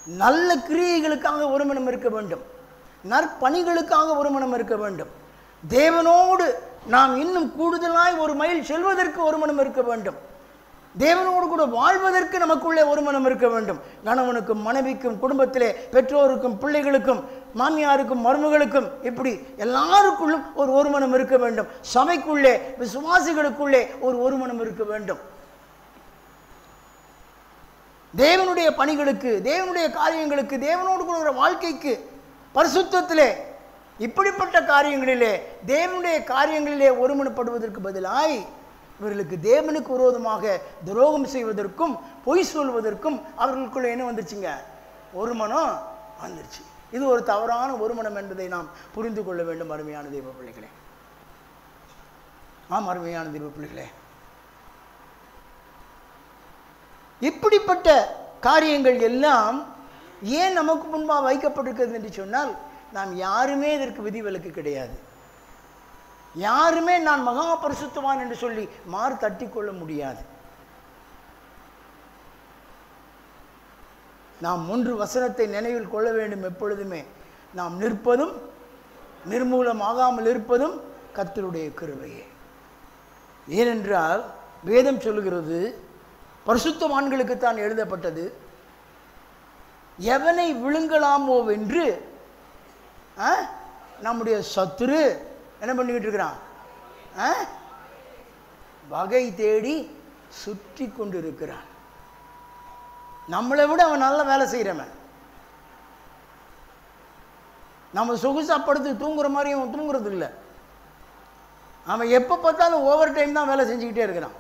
நல்ல கிரியைகளுக்காக ஒருமனம் இருக்க வேண்டும், நற்பணிகளுக்காக ஒருமனம் இருக்க வேண்டும், தேவனோடு நாம் இன்னும் கூடுதலாய் ஒரு மைல் செல்வதற்கு ஒருமனம் இருக்க வேண்டும், தேவனோடு கூட வாழ்வதற்கு நமக்குள்ளே ஒருமனம் இருக்க வேண்டும். கணவனுக்கும் மனைவிக்கும், குடும்பத்திலே பெற்றோருக்கும் பிள்ளைகளுக்கும், மாமியாருக்கும் மருமகளுக்கும், இப்படி எல்லாருக்குள்ளும் ஒரு ஒருமனம் இருக்க வேண்டும். சபைக்குள்ளே விசுவாசிகளுக்குள்ளே ஒரு ஒருமனம் இருக்க வேண்டும். தேவனுடைய பணிகளுக்கு, தேவனுடைய காரியங்களுக்கு, தேவனோடு கூட வாழ்க்கைக்கு, பரிசுத்தத்திலே, இப்படிப்பட்ட காரியங்களிலே, தேவனுடைய காரியங்களிலே ஒருமனப்படுவதற்கு பதிலாய் இவர்களுக்கு தேவனுக்கு விரோதமாக துரோகம் செய்வதற்கும் பொய் சொல்வதற்கும் அவர்களுக்குள்ள என்ன வந்துருச்சுங்க, ஒருமனம் வந்துருச்சு. இது ஒரு தவறான ஒருமனம் என்பதை நாம் புரிந்து கொள்ள வேண்டும். அருமையான தெய்வ பிள்ளைகளே, ஆம் அருமையான தெய்வ பிள்ளைகளே, இப்படிப்பட்ட காரியங்கள் எல்லாம் ஏன் நமக்கு முன்பாக வைக்கப்பட்டிருக்கிறது என்று சொன்னால், நாம் யாருமே இதற்கு விதிவிலக்கு கிடையாது. யாருமே நான் மகா பரிசுத்தவான் என்று சொல்லி மாறு தட்டி கொள்ள முடியாது. நாம் 3 வசனத்தை நினைவில் கொள்ள வேண்டும் எப்பொழுதுமே. நாம் நிற்பதும் நிர்மூலமாகாமல் இருப்பதும் கர்த்தருடைய கிருபையே. ஏனென்றால் வேதம் சொல்லுகிறது, பரிசுத்தவான்களுக்குத்தான் எழுதப்பட்டது, எவனை விழுங்கலாமோ வென்று நம்முடைய சத்துரு என்ன பண்ணிக்கிட்டு இருக்கிறான், வகை தேடி சுற்றி கொண்டிருக்கிறான். நம்மளை விட அவன் நல்ல வேலை செய்கிறவன். நம்ம சொகுசாப்படுத்து தூங்குற மாதிரி அவன் தூங்குறது இல்லை. அவன் எப்போ பார்த்தாலும் ஓவர் டைம் தான் வேலை செஞ்சுக்கிட்டே இருக்கிறான்.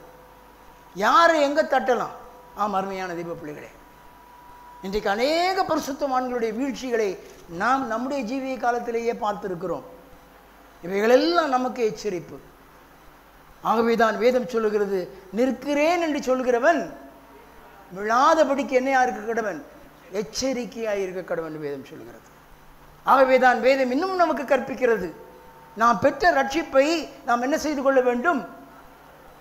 யாரை எங்கே தட்டலாம். அருமையான தெய்வ பிள்ளைகளே, இன்றைக்கு அநேக பரிசுத்தவான்களுடைய வீழ்ச்சிகளை நாம் நம்முடைய ஜீவிய காலத்திலேயே பார்த்திருக்கிறோம். இவைகளெல்லாம் நமக்கு எச்சரிப்பு. ஆகவே தான் வேதம் சொல்லுகிறது, நிற்கிறேன் என்று சொல்கிறவன் விழாதபடிக்கு என்னையா இருக்க கடவன்? எச்சரிக்கையாக இருக்க கடவன் வேதம் சொல்கிறது. ஆகவே தான் வேதம் இன்னும் நமக்கு கற்பிக்கிறது. நாம் பெற்ற ரட்சிப்பை நாம் என்ன செய்து கொள்ள வேண்டும்?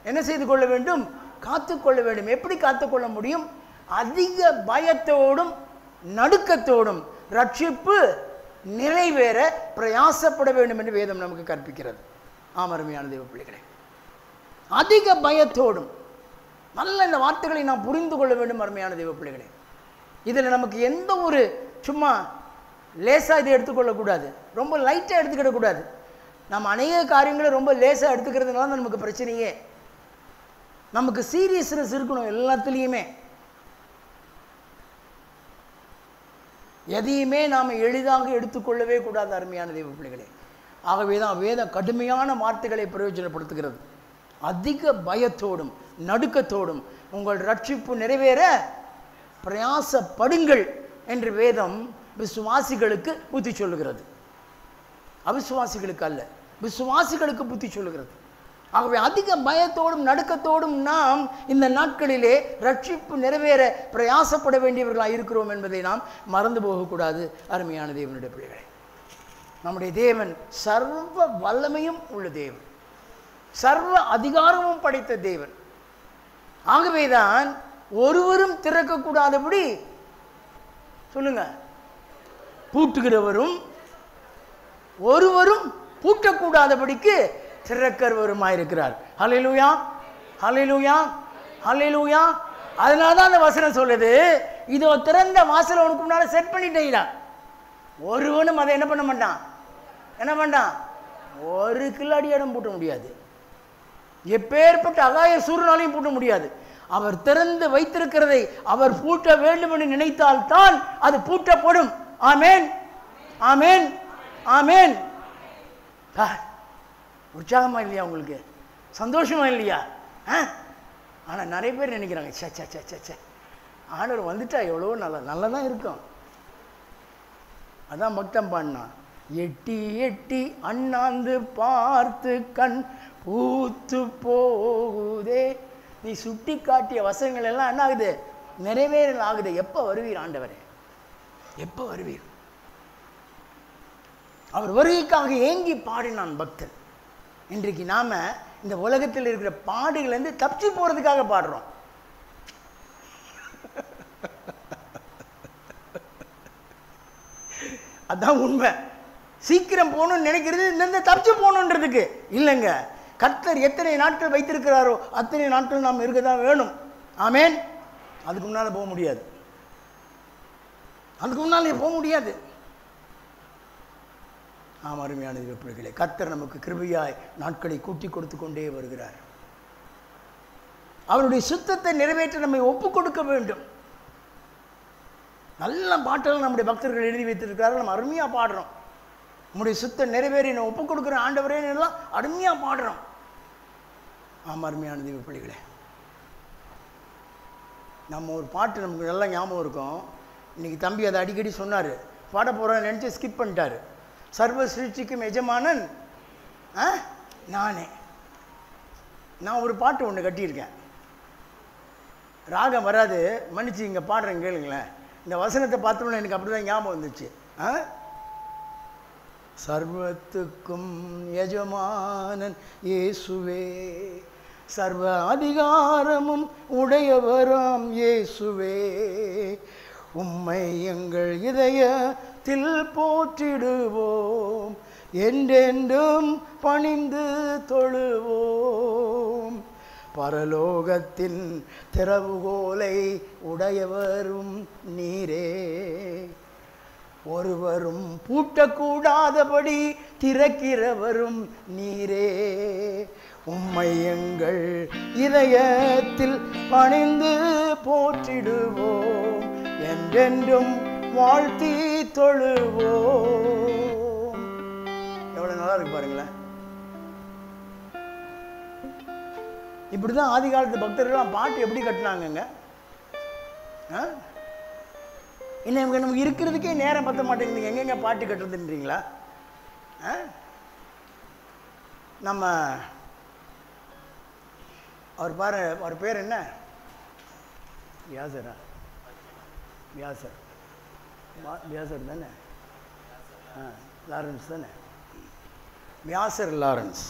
என்ன செய்து கொள்ள வேண்டும்? காத்துக்கொள்ள வேண்டும். எப்படி காத்துக்கொள்ள முடியும்? அதிக பயத்தோடும் நடுக்கத்தோடும் ரட்சிப்பு நிறைவேற பிரயாசப்பட வேண்டும் என்று வேதம் நமக்கு கற்பிக்கிறது. அருமையான தேவ பிள்ளைகளே, அதிக பயத்தோடும், நல்ல இந்த வார்த்தைகளை நாம் புரிந்து கொள்ள வேண்டும். அருமையான தேவ பிள்ளைகளே, இதில் நமக்கு எந்த ஒரு சும்மா லேசாக இதை எடுத்துக்கொள்ளக்கூடாது, ரொம்ப லைட்டாக எடுத்துக்கிடக்கூடாது. நம்ம அநேக காரியங்களை ரொம்ப லேசாக எடுத்துக்கிறதுனால தான் நமக்கு பிரச்சனையே. நமக்கு சீரியஸ்னஸ் இருக்கணும் எல்லாத்துலேயுமே. எதையுமே நாம் எளிதாக எடுத்துக்கொள்ளவே கூடாது அருமையான தேவ பிள்ளைகளே. ஆகவே தான் வேதம் கடுமையான வார்த்தைகளை பிரயோஜனப்படுத்துகிறது. அதிக பயத்தோடும் நடுக்கத்தோடும் உங்கள் ரட்சிப்பு நிறைவேற பிரயாசப்படுங்கள் என்று வேதம் விசுவாசிகளுக்கு புத்தி சொல்லுகிறது. அவிசுவாசிகளுக்கு அல்ல, விசுவாசிகளுக்கு புத்தி சொல்லுகிறது. ஆகவே அதிக பயத்தோடும் நடுக்கத்தோடும் நாம் இந்த நாட்களிலே ரட்சிப்பு நிறைவேற பிரயாசப்பட வேண்டியவர்களாக இருக்கிறோம் என்பதை நாம் மறந்து போகக்கூடாது அருமையான தேவனுடைய பிள்ளைகளே. நம்முடைய தேவன் சர்வ வல்லமையும் உள்ள தேவன், சர்வ அதிகாரமும் படைத்த தேவன். ஆகவேதான் ஒருவரும் திறக்கக்கூடாதபடி சொல்லுங்க பூட்டுகிறவரும் ஒருவரும் பூட்டக்கூடாதபடிக்கு திறக்கிறவருமாயிருக்கிறார். ஹல்லேலூயா, ஹல்லேலூயா, ஹல்லேலூயா. அதனால தான் அந்த வசனம் சொல்லுது, இதோ திறந்த வாசல் உனக்கு முன்னால செட் பண்ணிட்டீங்களா, ஒருவனும் அதை என்ன பண்ண மாட்டான், என்ன பண்ணான், ஒரு கில்லாடி இடம் பூட்ட முடியாது. எப்பேற்பட்ட அகாய சூரியனாலையும் பூட்ட முடியாது. அவர் திறந்து வைத்திருக்கிறதை அவர் பூட்ட வேண்டும் என்று நினைத்தால்தான் அது பூட்டப்படும். ஆமேன், ஆமேன், ஆமேன். உற்சாகமா இல்லையா உங்களுக்கு? சந்தோஷமா இல்லையா? ஆனால் நிறைய பேர் நினைக்கிறாங்க, சே சே சே சே சே ஆண்டவர் வந்துட்டா எவ்வளோ நல்லதான் இருக்கும். அதான் பக்தம் பாடினா, எட்டி எட்டி அண்ணாந்து பார்த்து கண் பூத்து போகுதே. நீ சுட்டி காட்டிய வசனங்கள் எல்லாம் என்ன ஆகுது? நிறைவேறல் ஆகுது. எப்போ வருவீர் ஆண்டவரே, எப்போ வருவீர்? அவர் வருகைக்காக ஏங்கி பாடினான் பக்தன். இன்றைக்கு நாம இந்த உலகத்தில் இருக்கிற பாடுகளிலிருந்து தப்பிச்சு போறதுக்காக பாடுறோம். அதான் உண்மை. சீக்கிரம் போகணும்னு நினைக்கிறது இந்த தப்பிச்சு போகணுன்றதுக்கு இல்லைங்க. கர்த்தர் எத்தனை நாட்கள் வைத்திருக்கிறாரோ அத்தனை நாட்கள் நாம் இருக்கதான் வேணும். ஆமேன். அதுக்கு முன்னால போக முடியாது, அதுக்கு முன்னாலே போக முடியாது. அருமையான பிள்ளைகளே, கர்த்தர் நமக்கு கிருபையாய் நாட்களை கூட்டி கொடுத்து கொண்டே வருகிறார். அவருடைய சுத்தத்தை நிறைவேற்ற நம்மை ஒப்பு கொடுக்க வேண்டும். நல்ல பாட்டெல்லாம் நம்முடைய பக்தர்கள் எழுதி வைத்திருக்கிறார்கள். நம்ம அருமையாக பாடுறோம். நம்முடைய சுத்தம் நிறைவேறி நான் ஒப்பு கொடுக்குறேன் ஆண்டவரே எல்லாம் அருமையாக பாடுறோம். அருமையான தெய்வ பிள்ளைகளே, நம்ம ஒரு பாட்டு நமக்கு நல்லா ஞாபகம் இருக்கும். இன்னைக்கு தம்பி அதை அடிக்கடி சொன்னார். பாட போகிறோன்னு நினச்சி ஸ்கிப் பண்ணிட்டார். சர்வ சிருஷ்டிக்கும் எஜமானன் நானே. நான் ஒரு பாட்டு ஒன்று கட்டியிருக்கேன். ராகம் வராது, மன்னிச்சு இங்கே பாடுறேன் கேளுங்களேன். இந்த வசனத்தை பார்த்தோம்னா எனக்கு அப்படி தான் ஞாபகம் வந்துச்சு. சர்வத்துக்கும் எஜமானன் இயேசுவே, சர்வ அதிகாரமும் உடையவராம் இயேசுவே, உம்மை எங்கள் இதயத்தில் போற்றிடுவோம், என்றென்றும் பணிந்து தொழுவோம். பரலோகத்தின் திறவுகோலை உடையவரும் நீரே, ஒருவரும் பூட்டக்கூடாதபடி திறக்கிறவரும் நீரே, உம்மை எங்கள் இதயத்தில் பணிந்து போற்றிடுவோம், என்றென்றும் வாழ்த்தி தொழுவோம். எவ்வளவு நல்லா இருக்கு பாருங்களேன். இப்படிதான் ஆதி காலத்து பக்தர்கள் பாட்டு எப்படி கட்டினாங்க. இன்னும் நமக்கு இருக்கிறதுக்கே நேரம் பத்த மாட்டேங்குது, எங்கெங்க பாட்டு கட்டுறதுன்றீங்களா? நம்ம அவர் பாரு, அவர் பேர் என்ன, வியாசரா? வியாசர் வியாசர் தானே? லாரன்ஸ் தானே? வியாசர் லாரன்ஸ்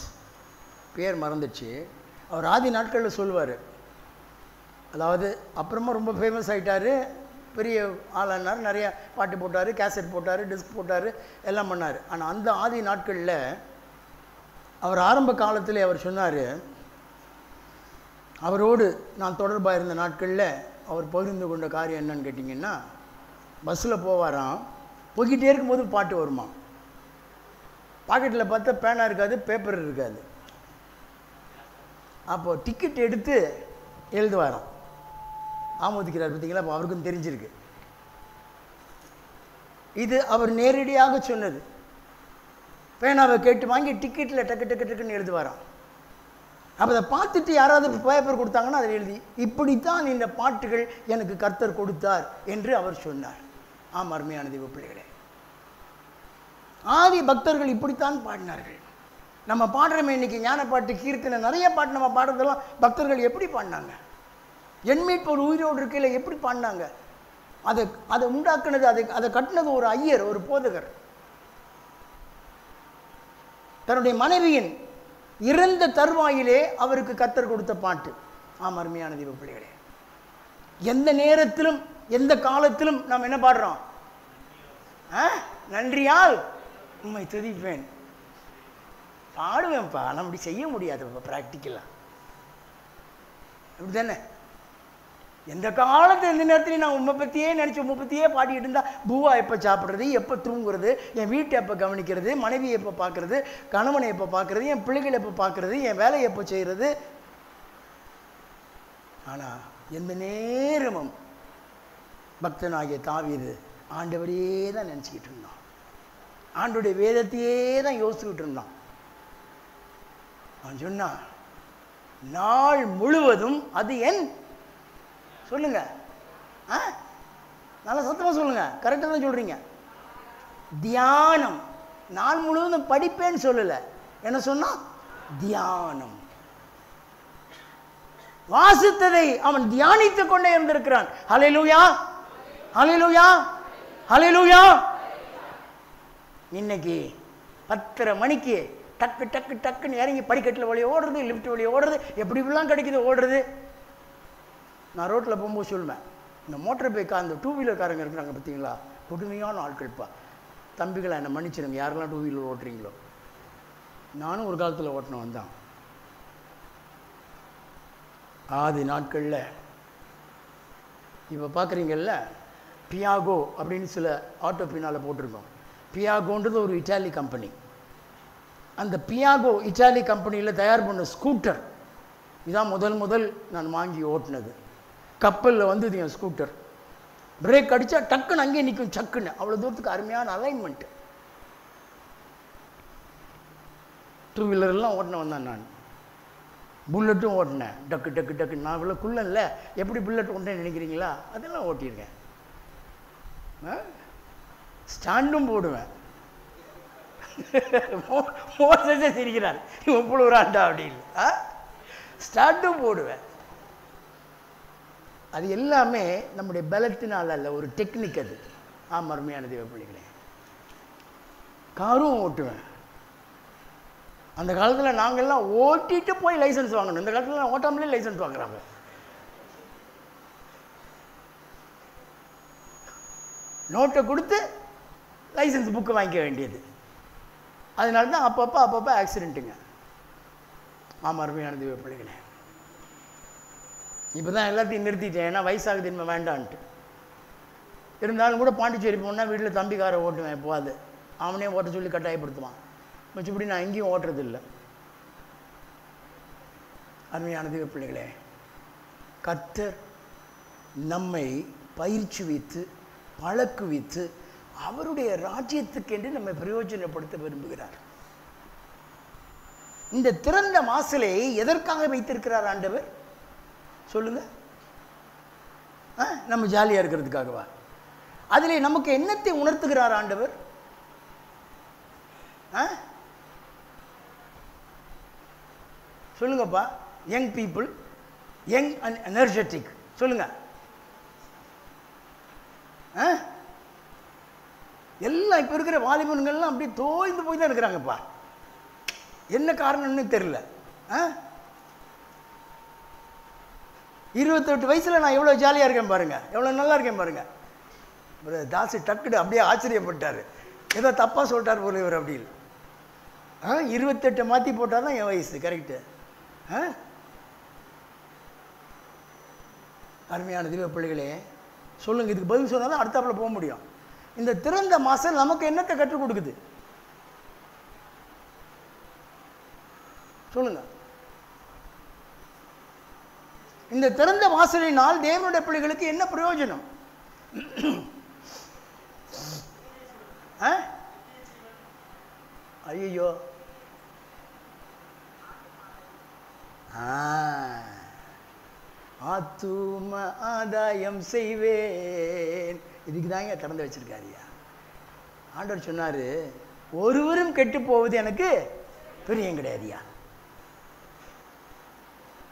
பேர் மறந்துச்சு. அவர் ஆதி நாட்களில் சொல்லுவார். அதாவது அப்புறமா ரொம்ப ஃபேமஸ் ஆகிட்டார், பெரிய ஆளானார், நிறைய பாட்டு போட்டார், கேசட் போட்டார், டிஸ்க் போட்டார், எல்லாம் பண்ணார். ஆனால் அந்த ஆதி நாட்களில் அவர் ஆரம்ப காலத்தில் அவர் சொன்னார், அவரோடு நான் தொடர்பாக இருந்த நாட்களில் அவர் பகிர்ந்து கொண்ட காரியம் என்னன்னு கேட்டிங்கன்னா, பஸ்ஸில் போவாராம், போய்கிட்டே இருக்கும்போது பாட்டு வருமா, பாக்கெட்டில் பார்த்தா பேனா இருக்காது, பேப்பர் இருக்காது. அப்போது டிக்கெட் எடுத்து எழுதுவாராம். ஆமோதிக்கிறார் பார்த்தீங்களா? அப்போ அவருக்கும் தெரிஞ்சிருக்கு. இது அவர் நேரடியாக சொன்னது. பேனாவை கேட்டு வாங்கி டிக்கெட்டில் டக்கு டக்கு டக்குன்னு எழுதுவாராம். அப்போ அதை பார்த்துட்டு யாராவது பேப்பர் கொடுத்தாங்கன்னா அதை எழுதி, இப்படித்தான் இந்த பாட்டுகள் எனக்கு கர்த்தர் கொடுத்தார் என்று அவர் சொன்னார். ஆம், அருமையான தெய்வ பிள்ளைகளே, ஆதி பக்தர்கள் இப்படித்தான் பாடினார்கள். நம்ம பாடுறோமே இன்னைக்கு ஞான பாட்டு, கீர்த்தனை, நிறைய பாட்டு நம்ம பாடுறதெல்லாம் பக்தர்கள் எப்படி பாடினாங்க? என் மீட்பர் உயிரோடு இருக்கையில் எப்படி பாடினாங்க? அதை உண்டாக்குனது, அதை கட்டினது ஒரு ஐயர், ஒரு போதகர். தன்னுடைய மனைவியின் இறந்த தருவாயிலே அவருக்கு கர்த்தர் கொடுத்த பாட்டு. ஆம், அருமையான தெய்வ பிள்ளைகளே, எந்த நேரத்திலும் எந்த காலத்திலும் நாம் என்ன பாடுறோம்? நன்றியால் உம்மை துதிப்பேன். பாடுவேன்ப்பா, ஆனால் அப்படி செய்ய முடியாதுப்பா ப்ராக்டிக்கலாக. அப்படி தானே? எந்த காலத்தில் எந்த நேரத்துலையும் நான் உண்மை பற்றியே நினச்சி உண்மை பற்றியே பாடிட்டு இருந்தால், பூவா எப்போ சாப்பிட்றது, எப்போ தூங்குறது, என் வீட்டை எப்போ கவனிக்கிறது, மனைவியை எப்போ பார்க்குறது, கணவனை எப்போ பார்க்குறது, என் பிள்ளைகளை எப்போ பார்க்குறது, என் வேலையை எப்போ செய்கிறது. ஆனால் எந்த நேரமும் பக்தனாகிய தாவீது ஆண்டவரையே தான் நினச்சிக்கிட்டு இருந்தான். ஆண்டோடைய வேதத்தையே தான் யோசிச்சுக்கிட்டு இருந்தான். அவன் சொன்னான், நாள் முழுவதும் அது என், சொல்லுங்க, நல்லா சத்தமாக சொல்லுங்க, கரெக்டாக தான் சொல்றீங்க, தியானம். நாள் முழுவதும் படிப்பேன்னு சொல்லலை, என்ன சொன்னா? தியானம். வாசித்ததை அவன் தியானித்துக் கொண்டே இருந்திருக்கிறான். ஹல்லேலூயா, ஹல்லேலூயா, ஹல்லேலூயா. இன்னைக்கு 10:30 மணிக்கு டக்கு டக்கு டக்குன்னு இறங்கி படிக்கட்டில் வழியே ஓடுறது, லிஃப்ட் வழியே ஓடுறது, எப்படி இப்படிலாம் கிடைக்குது ஓடுறது. நான் ரோட்டில் போகும்போது சொல்லுவேன், இந்த மோட்டர் பைக்காக அந்த 2 வீலர்காரங்க இருக்கிறாங்க பார்த்தீங்களா, கொடுமையான ஆட்கள்ப்பா. தம்பிகளை என்னை மன்னிச்சிருங்க, யாரெல்லாம் 2 வீலர் ஓட்டுறீங்களோ. நானும் ஒரு காலத்தில் ஓட்டினவன் தான். ஆதி நாட்களில் இப்போ பார்க்குறீங்கல்ல, பியாகோ அப்படின்னு சில ஆட்டோ பின்னால் போட்டிருக்கோம். பியாகோன்றது ஒரு இட்டாலி கம்பெனி. அந்த பியாகோ இட்டாலி கம்பெனியில் தயார் பண்ண ஸ்கூட்டர் இதான் முதல் நான் வாங்கி ஓட்டினது. கப்பலில் வந்தது என் ஸ்கூட்டர். பிரேக் அடித்தா டக்குன்னு அங்கேயே நிற்கும், சக்குன்னு. அவ்வளோ தூரத்துக்கு அருமையான அலைன்மெண்ட்டு. 2 வீலர்லாம் ஓட்டினவன் தான் நான். புல்லட்டும் ஓட்டினேன், டக்கு டக்கு டக்கு. நான் இவ்வளோ குள்ளன்ல, எப்படி புல்லட் ஓட்டினேன்னு நினைக்கிறீங்களா? அதெல்லாம் ஓட்டியிருக்கேன். ஸ்டாண்டும் போடுவேன். மோசஸே சிரிக்கிறார், இவன் புழுறான்டா அப்படின்னு. ஸ்டாண்டும் போடுவேன். அது எல்லாமே நம்முடைய பலத்தினால் அல்ல, ஒரு டெக்னிக் அது. ஆம், அருமையான தெய்வ பிள்ளைகளே, காரும் ஓட்டுவேன். அந்த காலத்தில் நாங்கள்லாம் ஓட்டிட்டு போய் லைசன்ஸ் வாங்கணும். இந்த காலத்தில் நான் ஓட்டாமலே லைசன்ஸ் வாங்குறாங்க. நோட்டை கொடுத்து லைசன்ஸ் புக்கு வாங்கிக்க வேண்டியது. அதனால தான் அப்பப்போ ஆக்சிடென்ட்டுங்க. ஆமாம், அருமையான தெய்வ பிள்ளைகளே, இப்போ தான் எல்லாத்தையும் நிறுத்திட்டேன், ஏன்னா வயசாகுது, இனிமே வேண்டான்ட்டு. இருந்தாலும் கூட பாண்டிச்சேரி போனால் வீட்டில் தம்பிக்காரை ஓட்டுவேன். இப்போ அது அவனே ஓட்ட சொல்லி கட்டாயப்படுத்துவான். மற்றபடி நான் எங்கேயும் ஓட்டுறது இல்லை. அருமையான தெய்வ பிள்ளைகளே, கர்த்தர் நம்மை பயிற்சி வைத்து பழக்குவித்து அவருடைய ராஜ்யத்துக்கென்று நம்மை பிரயோஜனப்படுத்த விரும்புகிறார். இந்த திறந்த வாசலை எதற்காக வைத்திருக்கிறார் ஆண்டவர்? சொல்லுங்க. நம்ம ஜாலியாக இருக்கிறதுக்காகவா? அதில் நமக்கு என்னத்தை உணர்த்துகிறார் ஆண்டவர்? சொல்லுங்கப்பா. Young people, young and energetic, சொல்லுங்க. எல்லாம் இப்போ இருக்கிற வாலிபன்கள்லாம் அப்படியே தோய்ந்து போய் தான் இருக்கிறாங்கப்பா. என்ன காரணம்னு தெரியல. 28 வயசில் நான் எவ்வளோ ஜாலியாக இருக்கேன் பாருங்கள், எவ்வளோ நல்லா இருக்கேன் பாருங்கள். தாசு டக்குடு அப்படியே ஆச்சரியப்பட்டார். ஏதோ தப்பாக சொல்லிட்டார் போல இவர் அப்படின்னு. 28 மாற்றி போட்டால் தான் என் வயசு கரெக்டு. அருமையான தெய்வ பிள்ளைகளே, சொல்லுங்கள், இதுக்கு பதில் சொன்னால் தான் அடுத்தாப்பில் போக முடியும். இந்த திறந்த வாசல் நமக்கு என்னத்தை கற்றுக் கொடுக்குது சொல்லுங்க. இந்த திறந்த வாசலினால் தேவனுடைய பிள்ளைகளுக்கு என்ன பிரயோஜனம்? ஐயோ, ஆத்தும ஆதாயம் செய்வேன். இதுக்கு தாங்க திறந்து வச்சிருக்காருயா. ஆண்டவர் சொன்னாரு, ஒருவரும் கெட்டு போவது எனக்கு பிரியம் கிடையாதுயா.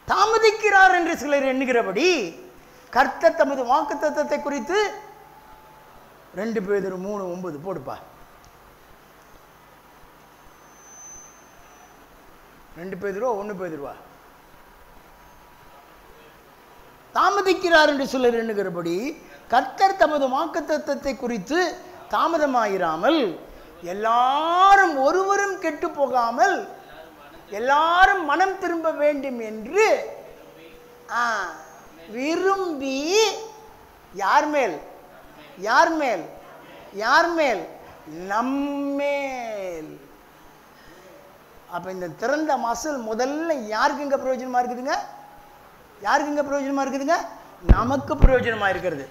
தாமதிக்கிறார் என்று சிலர் எண்ணுகிறபடி கர்த்தர் தமது வாக்குத்தத்தத்தை குறித்து 2 பேதுரு 3:9 போடுப்பா. 2 பேதுருவா 1 பேதுருவா? தாமதிக்கிறார் என்று சிலர் எண்ணுகிறபடி கர்த்தர் தமது வாக்குத்தத்தத்தை குறித்து தாமதமாயிராமல் எல்லாரும் ஒருவரும் கெட்டு போகாமல் எல்லாரும் மனம் திரும்ப வேண்டும் என்று விரும்பி யார் மேல் யார் மேல் யார் மேல் நம்மேல். அப்ப இந்த திறந்த வாசல் முதல்ல யாருக்கு இங்க பிரயோஜனமா இருக்குதுங்க? யாருக்கு இங்க பிரயோஜனமா இருக்குதுங்க? நமக்கு பிரயோஜனமா இருக்கிறது.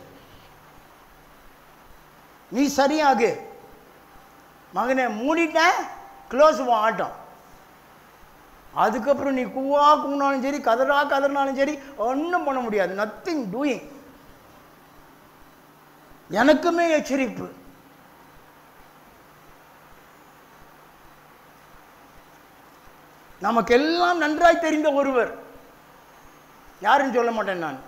நீ சரியாகு மகனை, மூடிட்ட க்ளோஸ் ஆட்டம். அதுக்கப்புறம் நீ கூவா கூனாலும் சரி, கதறா கதறினாலும் சரி, ஒன்றும் பண்ண முடியாது. Nothing doing. எனக்குமே எச்சரிப்பு. நமக்கெல்லாம் நன்றாய் தெரிந்த ஒருவர், யாருன்னு சொல்ல மாட்டேன் நான்,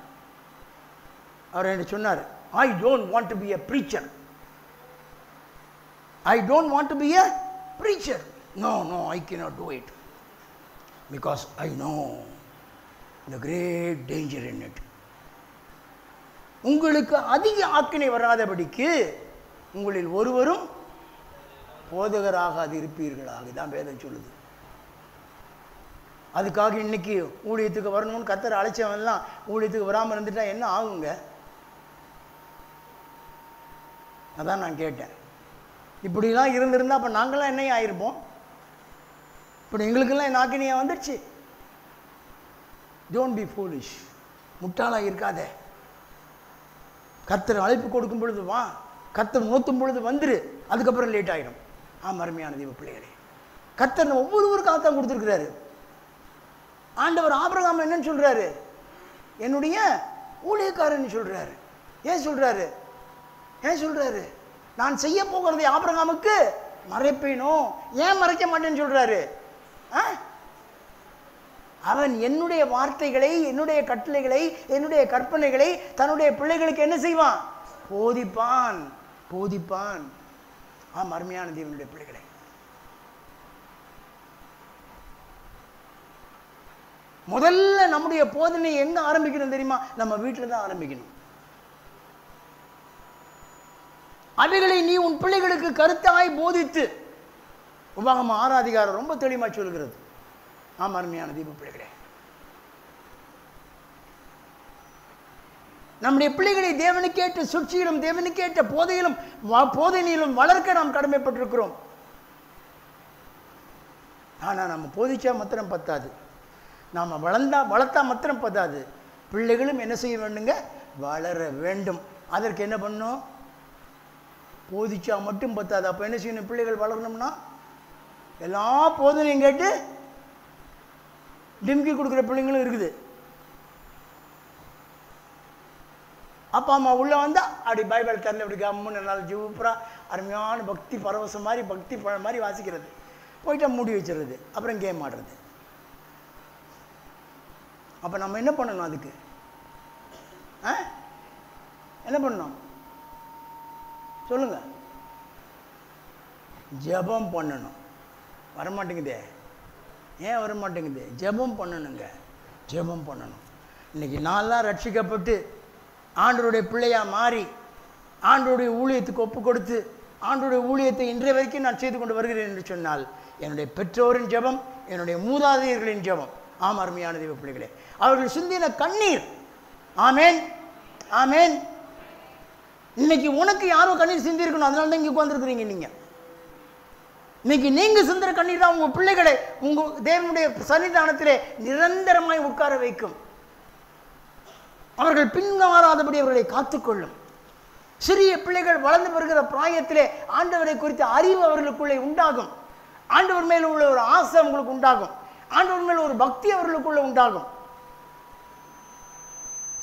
அவர் என்ன சொன்னார், I don't want to be a preacher. I don't want to be a preacher. No, I cannot do it. Because I know the great danger in it. உங்களுக்கு அதிக ஆக்கினை வராதபடிக்கு உங்களில் ஒருவரும் போதகராக அது இருப்பீர்களாக தான் வேதம் சொல்லுது. அதுக்காக இன்னைக்கு ஊழியத்துக்கு வரணும்னு கர்த்தர் அழைச்சவன்லாம் ஊழியத்துக்கு வராமல் இருந்துட்டா என்ன ஆகுங்க? அதான் நான் கேட்டேன். இப்படிலாம் இருந்திருந்தா அப்போ நாங்களாம் என்ன ஆயிருப்போம்? இப்படி எங்களுக்கெல்லாம் என் ஆக்கினியா வந்துடுச்சு. Don't be foolish. முட்டாளாக இருக்காத. கர்த்தர் அழைப்பு கொடுக்கும் பொழுது வா, கர்த்தர் நோத்தும் பொழுது வந்துரு, அதுக்கப்புறம் லேட் ஆகிடும். அருமையான தெய்வ பிள்ளைகளே, கர்த்தர் ஒவ்வொருவருக்காக தான் கொடுத்துருக்கிறாரு. ஆண்டவர் ஆபிரகாம் என்னன்னு சொல்றாரு? என்னுடைய ஊழியக்காரன்னு சொல்றாரு. ஏன் சொல்றாரு? ஏன் சொல்றாரு? நான் செய்ய போகிறதை ஆபிரகாமுக்கு மறைப்பேனோ? ஏன் மறைக்க மாட்டேன்னு சொல்றாரு? அவன் என்னுடைய வார்த்தைகளை, என்னுடைய கட்டளைகளை, என்னுடைய கற்பனைகளை தன்னுடைய பிள்ளைகளுக்கு என்ன செய்வான்? போதிப்பான். போதிப்பான். அருமையான தேவனுடைய பிள்ளைகளை, முதல்ல நம்முடைய போதனை எங்க ஆரம்பிக்கணும் தெரியுமா? நம்ம வீட்டில் தான் ஆரம்பிக்கணும். அவைகளை நீ உன் பிள்ளைகளுக்கு கருத்தாய் போதித்து, உபாகமம் 6 அதிகாரம் ரொம்ப தெளிவாக சொல்கிறது. அருமையான தீப பிள்ளைகளே, நம்முடைய பிள்ளைகளை தேவனுக்கேற்ற சுற்றியிலும் தேவனுக்கேற்ற போதனையிலும் வளர்க்க நாம் கடமைப்பட்டிருக்கிறோம். ஆனால் நம்ம போதிச்சா மாத்திரம் பத்தாது, நாம் வளர்த்தா மாத்திரம் பத்தாது. பிள்ளைகளும் என்ன செய்ய வேண்டுங்க? வளர வேண்டும். அதற்கு என்ன பண்ணும்? போதிச்சா மட்டும் பத்தாது. அப்போ என்ன செய்யணும்? பிள்ளைகள் வளரணும்னா எல்லா போதனையும் கேட்டு டிம்கி கொடுக்குற பிள்ளைங்களும் இருக்குது. அப்பா அம்மா உள்ளே வந்தால் அப்படி பைபிள் திறந்து அப்படி கம்முன்னு நல்லா ஜூப்பரா அருமையான பக்தி பரவசம் மாதிரி பக்தி பழம் மாதிரி வாசிக்கிறது, போயிட்டா மூடி வச்சிடுறது, அப்புறம் கேம் ஆடுறது. அப்போ நம்ம என்ன பண்ணணும்? அதுக்கு என்ன பண்ணணும்? சொல்லுங்க. ஜெபம் பண்ணணும். வரமாட்டேங்குதே. ஏன் வரமாட்டேங்குது? ஜெபம் பண்ணணுங்க. ஜெபம் பண்ணணும். இன்னைக்கு நான்லாம் ரட்சிக்கப்பட்டு ஆண்டவருடைய பிள்ளையாக மாறி ஆண்டவருடைய ஊழியத்துக்கு ஒப்பு கொடுத்து ஆண்டவருடைய ஊழியத்தை இன்றைய வரைக்கும் நான் செய்து கொண்டு வருகிறேன் என்று சொன்னால் என்னுடைய பெற்றோரின் ஜெபம், என்னுடைய மூதாதையர்களின் ஜெபம். ஆம் அருமையான தெய்வ பிள்ளைகளே, அவர்கள் சிந்தின கண்ணீர். ஆமேன், ஆமேன். இன்னைக்கு உனக்கு யாரோ கண்ணீர் சிந்தி இருக்கணும், அதனால தான் இங்கே உட்கார்ந்துருக்கிறீங்க. நீங்கள் இன்னைக்கு நீங்க சிந்துற கண்ணீர் தான் உங்க பிள்ளைகளை உங்க தேவனுடைய சன்னிதானத்திலே நிரந்தரமாய் உட்கார வைக்கும். அவர்கள் பின்மாறாதபடி அவர்களை காத்துக்கொள்ளும். சிறிய பிள்ளைகள் வளர்ந்து வருகிற பிராயத்திலே ஆண்டவரை குறித்த அறிவு அவர்களுக்குள்ளே உண்டாகும். ஆண்டவர் மேல் உள்ள ஒரு ஆசை அவங்களுக்கு உண்டாகும். ஆண்டவர் மேல் ஒரு பக்தி அவர்களுக்குள்ள உண்டாகும்.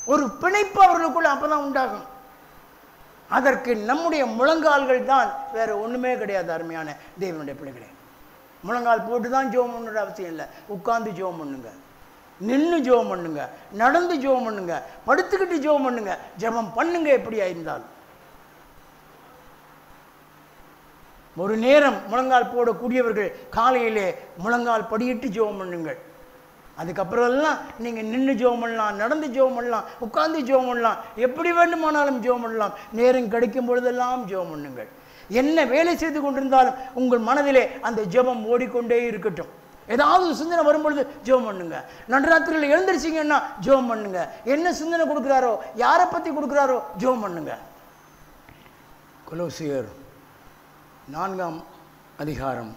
ஒரு பிணைப்பு அவர்களுக்குள்ள அப்பதான் உண்டாகும். அதற்கு நம்முடைய முழங்கால்கள் தான், வேற ஒண்ணுமே கிடையாது. அருமையான தேவனுடைய பிள்ளைகளே, முழங்கால் போட்டு தான் ஜெபம் பண்ணுற அவசியம் இல்லை. உட்கார்ந்து ஜெபம் பண்ணுங்க, நின்று ஜெபம் பண்ணுங்க, நடந்து ஜெபம் பண்ணுங்க, படுத்துக்கிட்டு ஜெபம் பண்ணுங்க. ஜெபம் பண்ணுங்க. எப்படியா இருந்தாலும் ஒரு நேரம் முழங்கால் போடக்கூடியவர்கள் காலையிலே முழங்கால் படியிட்டு ஜெபம் பண்ணுங்கள். அதுக்கப்புறம் எல்லாம் நீங்கள் நின்று ஜெபம் பண்ணலாம், நடந்து ஜெபம் பண்ணலாம், உட்கார்ந்து ஜெபம் பண்ணலாம், எப்படி வேண்டுமானாலும் ஜெபம் பண்ணலாம். நேரம் கிடைக்கும் பொழுதெல்லாம் ஜெபம் பண்ணுங்கள். என்ன வேலை செய்து கொண்டிருந்தாலும் உங்கள் மனதிலே அந்த ஜெபம் ஓடிக்கொண்டே இருக்கட்டும். ஏதாவது சிந்தனை வரும்பொழுது ஜெபம் பண்ணுங்க. நடுராத்திரியில் எழுந்திரிச்சிங்கன்னா ஜெபம் பண்ணுங்க. என்ன சிந்தனை கொடுக்குறாரோ, யாரை பற்றி கொடுக்குறாரோ ஜெபம் பண்ணுங்க. கொலோசியர் 4ஆம் அதிகாரம்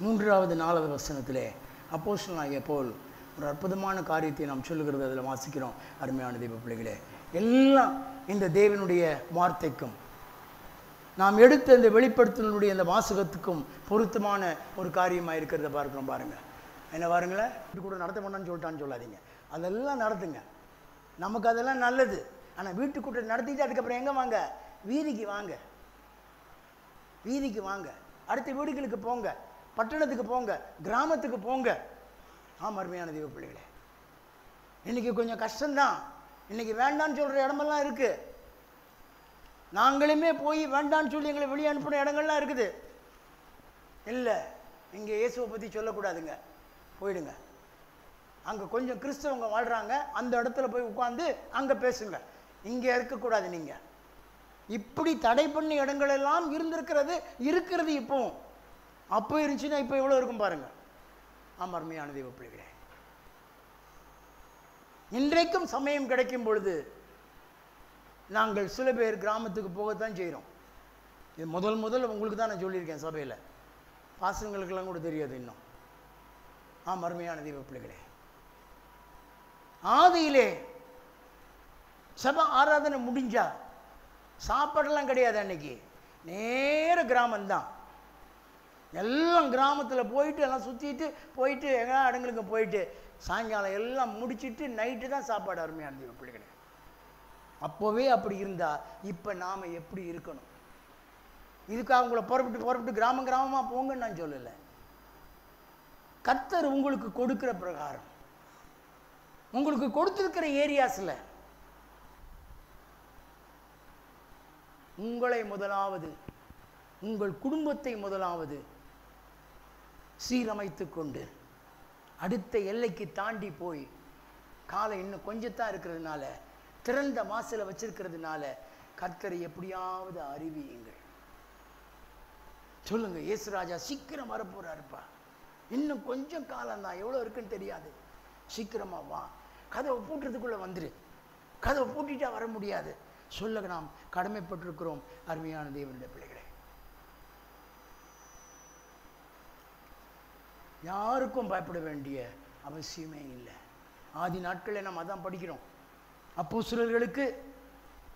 3வது 4வது வசனத்திலே அப்போஸ்தலனாகிய பவுல் ஒரு அற்புதமான காரியத்தை நாம் சொல்லுகிறது அதில் வாசிக்கிறோம். அருமையான தெய்வ பிள்ளைகளே, எல்லாம் இந்த தேவனுடைய வார்த்தைக்கும் நாம் எடுத்த இந்த வெளிப்படுத்தினுடைய இந்த வாசகத்துக்கும் பொருத்தமான ஒரு காரியமாக இருக்கிறத பார்க்குறோம். பாருங்க, என்ன பாருங்களேன், இது கூட நடத்த பண்ணான்னு சொல்லிட்டான்னு சொல்லாதீங்க. அதெல்லாம் நடத்துங்க, நமக்கு அதெல்லாம் நல்லது. ஆனால் வீட்டுக்கூட்ட நடத்திட்டு அதுக்கப்புறம் எங்கே வாங்க? வீதிக்கு வாங்க, வீதிக்கு வாங்க, அடுத்த வீடுகளுக்கு போங்க, பட்டணத்துக்கு போங்க, கிராமத்துக்கு போங்க. ஆம் அருமையான தெய்வ பிள்ளைகளே, இன்னைக்கு கொஞ்சம் கஷ்டம்தான். இன்னைக்கு வேண்டான்னு சொல்கிற இடமெல்லாம் இருக்கு. நாங்களுமே போய் வேண்டான்னு சொல்லி எங்களை வெளியே அனுப்பின இடங்கள்லாம் இருக்குது. இல்லை, இங்கே இயேசுவை பற்றி சொல்லக்கூடாதுங்க, போயிடுங்க. அங்கே கொஞ்சம் கிறிஸ்தவங்க வாழ்கிறாங்க, அந்த இடத்துல போய் உட்காந்து அங்கே பேசுங்க. இங்கே இருக்கக்கூடாது. நீங்கள் இப்படி தடை பண்ணி இடங்கள் எல்லாம் இருந்திருக்கிறது, இருக்கிறது இப்போவும். அப்போ இருந்துச்சுன்னா இப்போ எவ்வளோ இருக்கும் பாருங்க. ஆம் அருமையான தெய்வ பிள்ளைகளே, இன்றைக்கும் சமயம் கிடைக்கும் பொழுது நாங்கள் சில பேர் கிராமத்துக்கு போகத்தான் செய்கிறோம். இது முதல் உங்களுக்கு தான் நான் சொல்லியிருக்கேன் சபையில், பாசங்களுக்கெல்லாம் கூட தெரியாது இன்னும். ஆம் அருமையான தெய்வ பிள்ளைகளே, ஆதியிலே சபை ஆராதனை முடிஞ்சா சாப்பாடெல்லாம் கிடையாது. அன்னைக்கு நேர கிராமம்தான். எல்லாம் கிராமத்தில் போயிட்டு எல்லாம் சுற்றிட்டு போயிட்டு எங்கே இடங்களுக்கு போயிட்டு சாயங்காலம் எல்லாம் முடிச்சுட்டு நைட்டு தான் சாப்பாடு. அருமையான தெய்வ பிள்ளைகளே, அப்போவே அப்படி இருந்தால் இப்போ நாம் எப்படி இருக்கணும்? இதுக்கு அவங்கள புறப்பட்டு கிராமமாக போங்கன்னு நான் சொல்லலை. கர்த்தர் உங்களுக்கு கொடுக்கிற பிரகாரம், உங்களுக்கு கொடுத்துருக்கிற ஏரியாஸில் உங்களை முதலாவது, உங்கள் குடும்பத்தை முதலாவது சீரமைத்து கொண்டு அடுத்த எல்லைக்கு தாண்டி போய், காலை இன்னும் கொஞ்சத்தான் இருக்கிறதுனால, திறந்த வாசலை வச்சிருக்கிறதுனால கர்த்தரை எப்படியாவது அறிவியுங்கள். சொல்லுங்க, இயேசுராஜா சீக்கிரம் வரப்போறாருப்பா, இன்னும் கொஞ்சம் காலம் தான், எவ்வளோ இருக்குன்னு தெரியாது, சீக்கிரமா வா, கதவை பூட்டுறதுக்குள்ள வந்துரு, கதவை பூட்டிட்டா வர முடியாது. சொல்ல நாம் கடமைப்பட்டிருக்கிறோம். அருமையான தேவனுடைய பிள்ளைகளே, யாருக்கும் பயப்பட வேண்டிய அவசியமே இல்லை. ஆதி நாட்களில் நம்ம அதான் படிக்கிறோம். அப்போஸ்தலர்களுக்கு,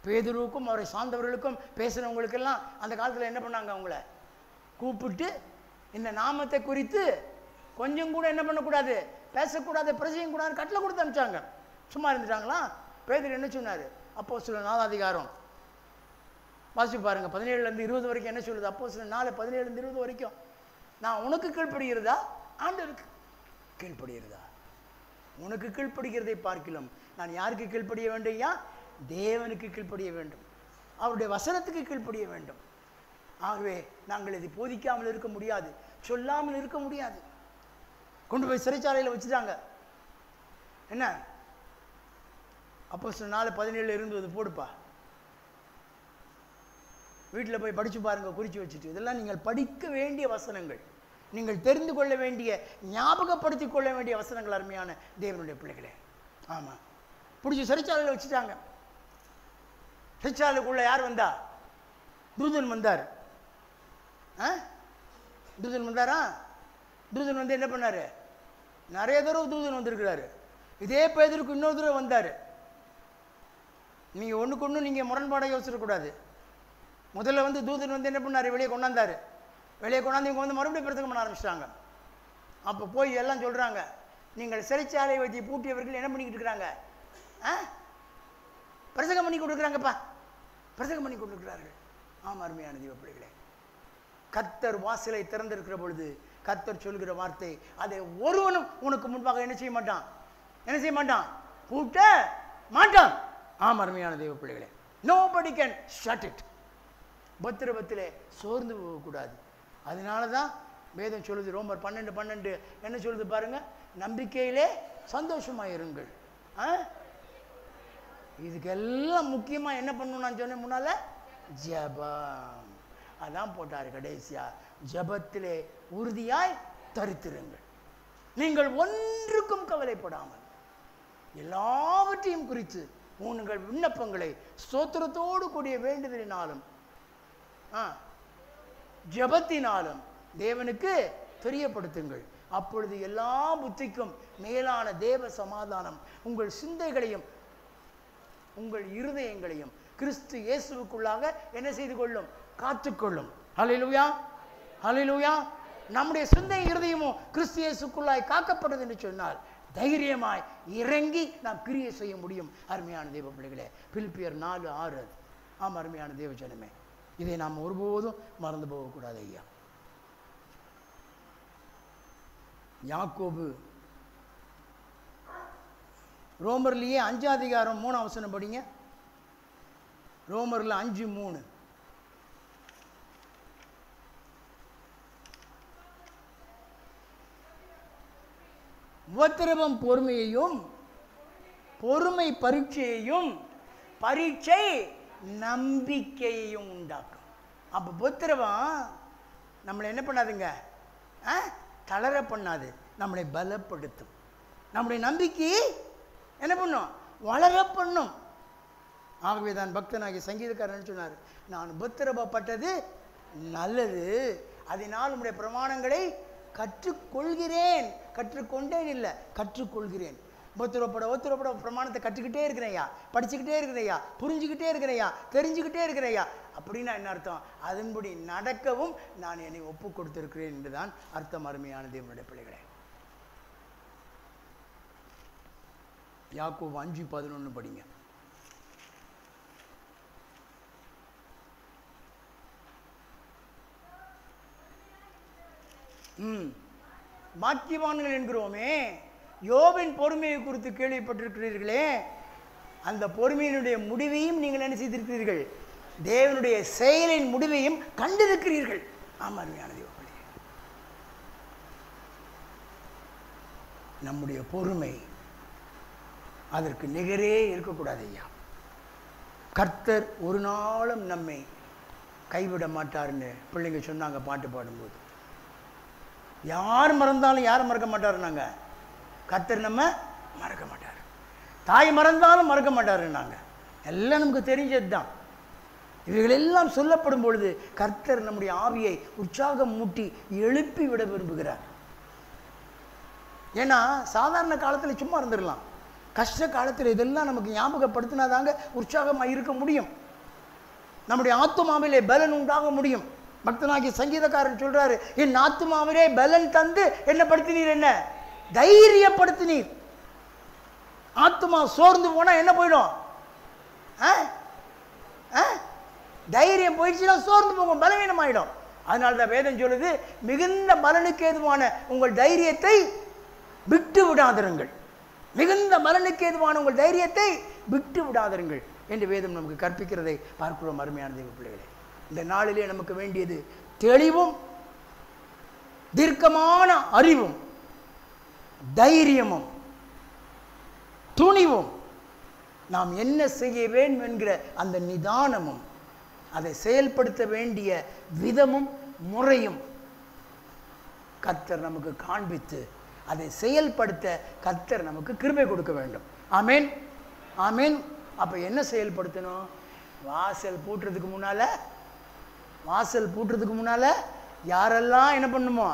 பேதுருவுக்கும் அவரை சார்ந்தவர்களுக்கும் பேசுகிறவங்களுக்கெல்லாம் அந்த காலத்தில் என்ன பண்ணாங்க? அவங்கள கூப்பிட்டு இந்த நாமத்தை குறித்து கொஞ்சம் கூட என்ன பண்ணக்கூடாது, பேசக்கூடாது, பிரசங்கம் கூடாது, கட்டளை கொடுத்து அனுப்பிச்சாங்க. சும்மா இருந்துட்டாங்களா? பேதுரு என்ன சொன்னார்? அப்போஸ்தலர் 4ஆம் அதிகாரம் வாசிச்சு பாருங்க, 17லேருந்து 20 வரைக்கும் என்ன சொல்லுது? அப்போஸ்தலர் 4 17லேருந்து 20 வரைக்கும். நான் உனக்கு கீழ்ப்படுகிறதா, ஆண்டவருக்கு கீழ்ப்படுகிறதா? உனக்கு கீழ்ப்படுகிறதை பார்க்கலாம் நான் யாருக்கு கீழ்ப்படிய வேண்டும்? தேவனுக்கு கீழ்ப்படிய வேண்டும், அவருடைய வசனத்துக்கு கீழ்ப்படிய வேண்டும். ஆகவே நாங்கள் இதை போதிக்காமல் இருக்க முடியாது, சொல்லாமல் இருக்க முடியாது. கொண்டு போய் சிறைச்சாலையில் வச்சுட்டாங்க. என்ன அப்போஸ்தலர் 4:17 இருந்தது போடுப்பா, வீட்டில் போய் படித்து பாருங்க, குறித்து வச்சுட்டு. இதெல்லாம் நீங்கள் படிக்க வேண்டிய வசனங்கள், நீங்கள் தெரிந்து கொள்ள வேண்டிய, ஞாபகப்படுத்திக் கொள்ள வேண்டிய வசனங்கள், அருமையான தேவனுடைய பிள்ளைகளே. ஆமாம், பிடிச்சி சிறைச்சாலையில் வச்சுட்டாங்க. சிறைச்சாலைக்குள்ள யார் வந்தா? தூதன் வந்தார். தூதன் வந்தாரா? தூதன் வந்து என்ன பண்ணாரு? நிறைய தடவை தூதன் வந்திருக்கிறாரு. இதே பேதருக்கு இன்னொரு தடவை வந்தார். நீங்கள் ஒன்றுக்கு ஒன்று நீங்கள் முரண்பாடாக யோசிக்கக்கூடாது. முதல்ல வந்து தூதன் வந்து என்ன பண்ணார்? வெளியே கொண்டாந்தார். வெளியே கொண்டாந்து இவங்க வந்து மறுபடியும் பிரசங்கம் பண்ண ஆரம்பிச்சிட்டாங்க. அப்போ போய் எல்லாம் சொல்கிறாங்க, நீங்கள் சிறைச்சாலை வச்சு பூட்டியவர்கள் என்ன பண்ணிக்கிட்டு இருக்கிறாங்க? பிரசங்கம் பண்ணி கொடுக்குறாங்கப்பா, பிரசங்கம் பண்ணி கொடுக்குறார்கள். ஆமாம், அருமையான தெய்வ பிள்ளைகளே, கர்த்தர் வாசலை திறந்திருக்கிற பொழுது கர்த்தர் சொல்கிற வார்த்தை, அதை ஒருவனும் உனக்கு முன்பாக என்ன செய்ய மாட்டான்? என்ன செய்ய மாட்டான்? பூட்ட மாட்டான். ஆமாம், அருமையான தெய்வ பிள்ளைகளே, nobody can shut it. பத்திரபத்திலே சோர்ந்து போகக்கூடாது. அதனால தான் வேதம் சொல்லுது, ரோமர் 12:12 என்ன சொல்லுது பாருங்க, நம்பிக்கையிலே சந்தோஷமாயிருங்கள். இதுக்கெல்லாம் முக்கியமாக என்ன பண்ணணும் நான் சொன்னேன் முன்னால? ஜபம். அதான் போட்டார் கடைசியா, ஜபத்திலே உறுதியாய் தரித்திருங்கள், நீங்கள் ஒன்றுக்கும் கவலைப்படாமல் எல்லாவற்றையும் குறித்து உங்கள் விண்ணப்பங்களை ஸ்தோத்திரத்தோடு கூடிய வேண்டுதலினாலும் ஜபத்தினாலும் தேவனுக்கு தெரியப்படுத்துங்கள். அப்பொழுது எல்லா புத்திக்கும் மேலான தேவ சமாதானம் உங்கள் சிந்தைகளையும் உங்கள் இருதயங்களையும் கிறிஸ்து இயேசுவுக்குள்ளாக என்ன செய்து கொள்ளும்? காத்துக்கொள்ளும். ஹல்லேலூயா, ஹல்லேலூயா. நம்முடைய சிந்தை இருதயமும் கிறிஸ்து இயேசுக்குள்ளாய் காக்கப்படுது என்று சொன்னால் தைரியமாய் இறங்கி நாம் கிரியை செய்ய முடியும். அருமையான தேவ பிள்ளைகளே, பிலிப்பியர் 4:6. ஆமாம், அருமையான தேவ ஜனமே, இதை நாம் ஒருபோதும் மறந்து போகக்கூடாது ஐயா. யாக்கோபு ரோமர்லேயே 5:3 படிங்க. ரோமரில் 5:3. உபத்திரவம் பொறுமையையும், பொறுமை பரீட்சையையும், பரீட்சை நம்பிக்கையையும் உண்டாக்கும். அப்போ உபத்திரவம் நம்மளை என்ன பண்ணாதுங்க? தளர பண்ணாது, நம்மளை பலப்படுத்தும். நம்முடைய நம்பிக்கை என்ன பண்ணும்? வளர பண்ணும். ஆகவே தான் பக்தனாகிய சங்கீதக்காரன் சொன்னார், நான் உபத்திரவப்பட்டது நல்லது, அதனால் உம்முடைய பிரமாணங்களை கற்றுக்கொள்கிறேன். கற்றுக்கொண்டேன் இல்லை, கற்றுக்கொள்கிறேன். ஒத்துரப்பட பிரமாணத்தை கற்றுக்கிட்டே இருக்கிறேயா, படிச்சுக்கிட்டே இருக்கிறையா, புரிஞ்சுக்கிட்டே இருக்கிறையா, தெரிஞ்சுக்கிட்டே இருக்கிறையா. அப்படின்னா என்ன அர்த்தம்? அதன்படி நடக்கவும் நான் என்னை ஒப்பு கொடுத்திருக்கிறேன் என்றுதான் அர்த்தம். அருமையான தேவனுடைய பிள்ளைகளே, யாக்கோபு 5:11 படிங்க. பாக்கியவான்கள் என்கிறோமே, யோபின் பொறுமையை குறித்து கேள்விப்பட்டிருக்கிறீர்களே, அந்த பொறுமையினுடைய முடிவையும் நீங்கள் என்ன செய்திருக்கிறீர்கள்? தேவனுடைய செயலின் முடிவையும் கண்டிருக்கிறீர்கள். ஆமாம், அருமையான தேவர்களே, நம்முடைய பொறுமை அதற்கு நிகரே இருக்கக்கூடாது ஐயா. கர்த்தர் ஒரு நாளும் நம்மை கைவிட மாட்டார்னு பிள்ளைங்க சொன்னாங்க பாட்டு பாடும்போது. யார் மறந்தாலும் யார் மறக்க மாட்டாருன்னாங்க? கர்த்தர் நம்ம மறக்க மாட்டார். தாய் மறந்தாலும் மறக்க மாட்டாருன்னாங்க. எல்லாம் நமக்கு தெரிஞ்சது தான். இவைகளெல்லாம் சொல்லப்படும் பொழுது கர்த்தர் நம்முடைய ஆவியை உற்சாகம் மூட்டி எழுப்பி விட விரும்புகிறார். ஏன்னா சாதாரண காலத்தில் சும்மா இருந்துடலாம், கஷ்ட காலத்தில் இதெல்லாம் நமக்கு ஞாபகப்படுத்தினாதாங்க உற்சாகமாக இருக்க முடியும். நம்முடைய ஆத்துமாவிலே பலன் உண்டாக முடியும். பக்தனாகிய சங்கீதக்காரன் சொல்றாரு, என் ஆத்துமாவிலே பலன் தந்து என்ன படுத்தினீர்? என்ன தைரியப்படுத்தினீர். ஆத்துமா சோர்ந்து போனா என்ன போயிடும்? தைரியம் போயிடுச்சுன்னா சோர்ந்து போகும், பலவீனம் ஆயிடும். அதனால்தான் வேதம் சொல்லுது, மிகுந்த பலனுக்கு ஏதுவான உங்கள் தைரியத்தை விட்டு விடாதிருங்கள். மிகுந்த பலனுக்கு ஏதுவான உங்கள் தைரியத்தை விட்டு விடாதிருங்கள் என்று வேதம் நமக்கு கற்பிக்கிறதை பார்க்கிறோம். அருமையான தேவ பிள்ளைகளே, இந்த நாளிலே நமக்கு வேண்டியது தெளிவும் தீர்க்கமான அறிவும் தைரியமும் துணிவும் நாம் என்ன செய்ய வேண்டும் என்கிற அந்த நிதானமும் அதை செயல்படுத்த வேண்டிய விதமும் முறையும் கர்த்தர் நமக்கு காண்பித்து அதை செயல்படுத்த கர்த்தர் நமக்கு கிருபை கொடுக்க வேண்டும். ஆமென், ஆமென். அப்போ என்ன செயல்படுத்தணும்? வாசல் பூட்டுறதுக்கு முன்னால் யாரெல்லாம் என்ன பண்ணுமோ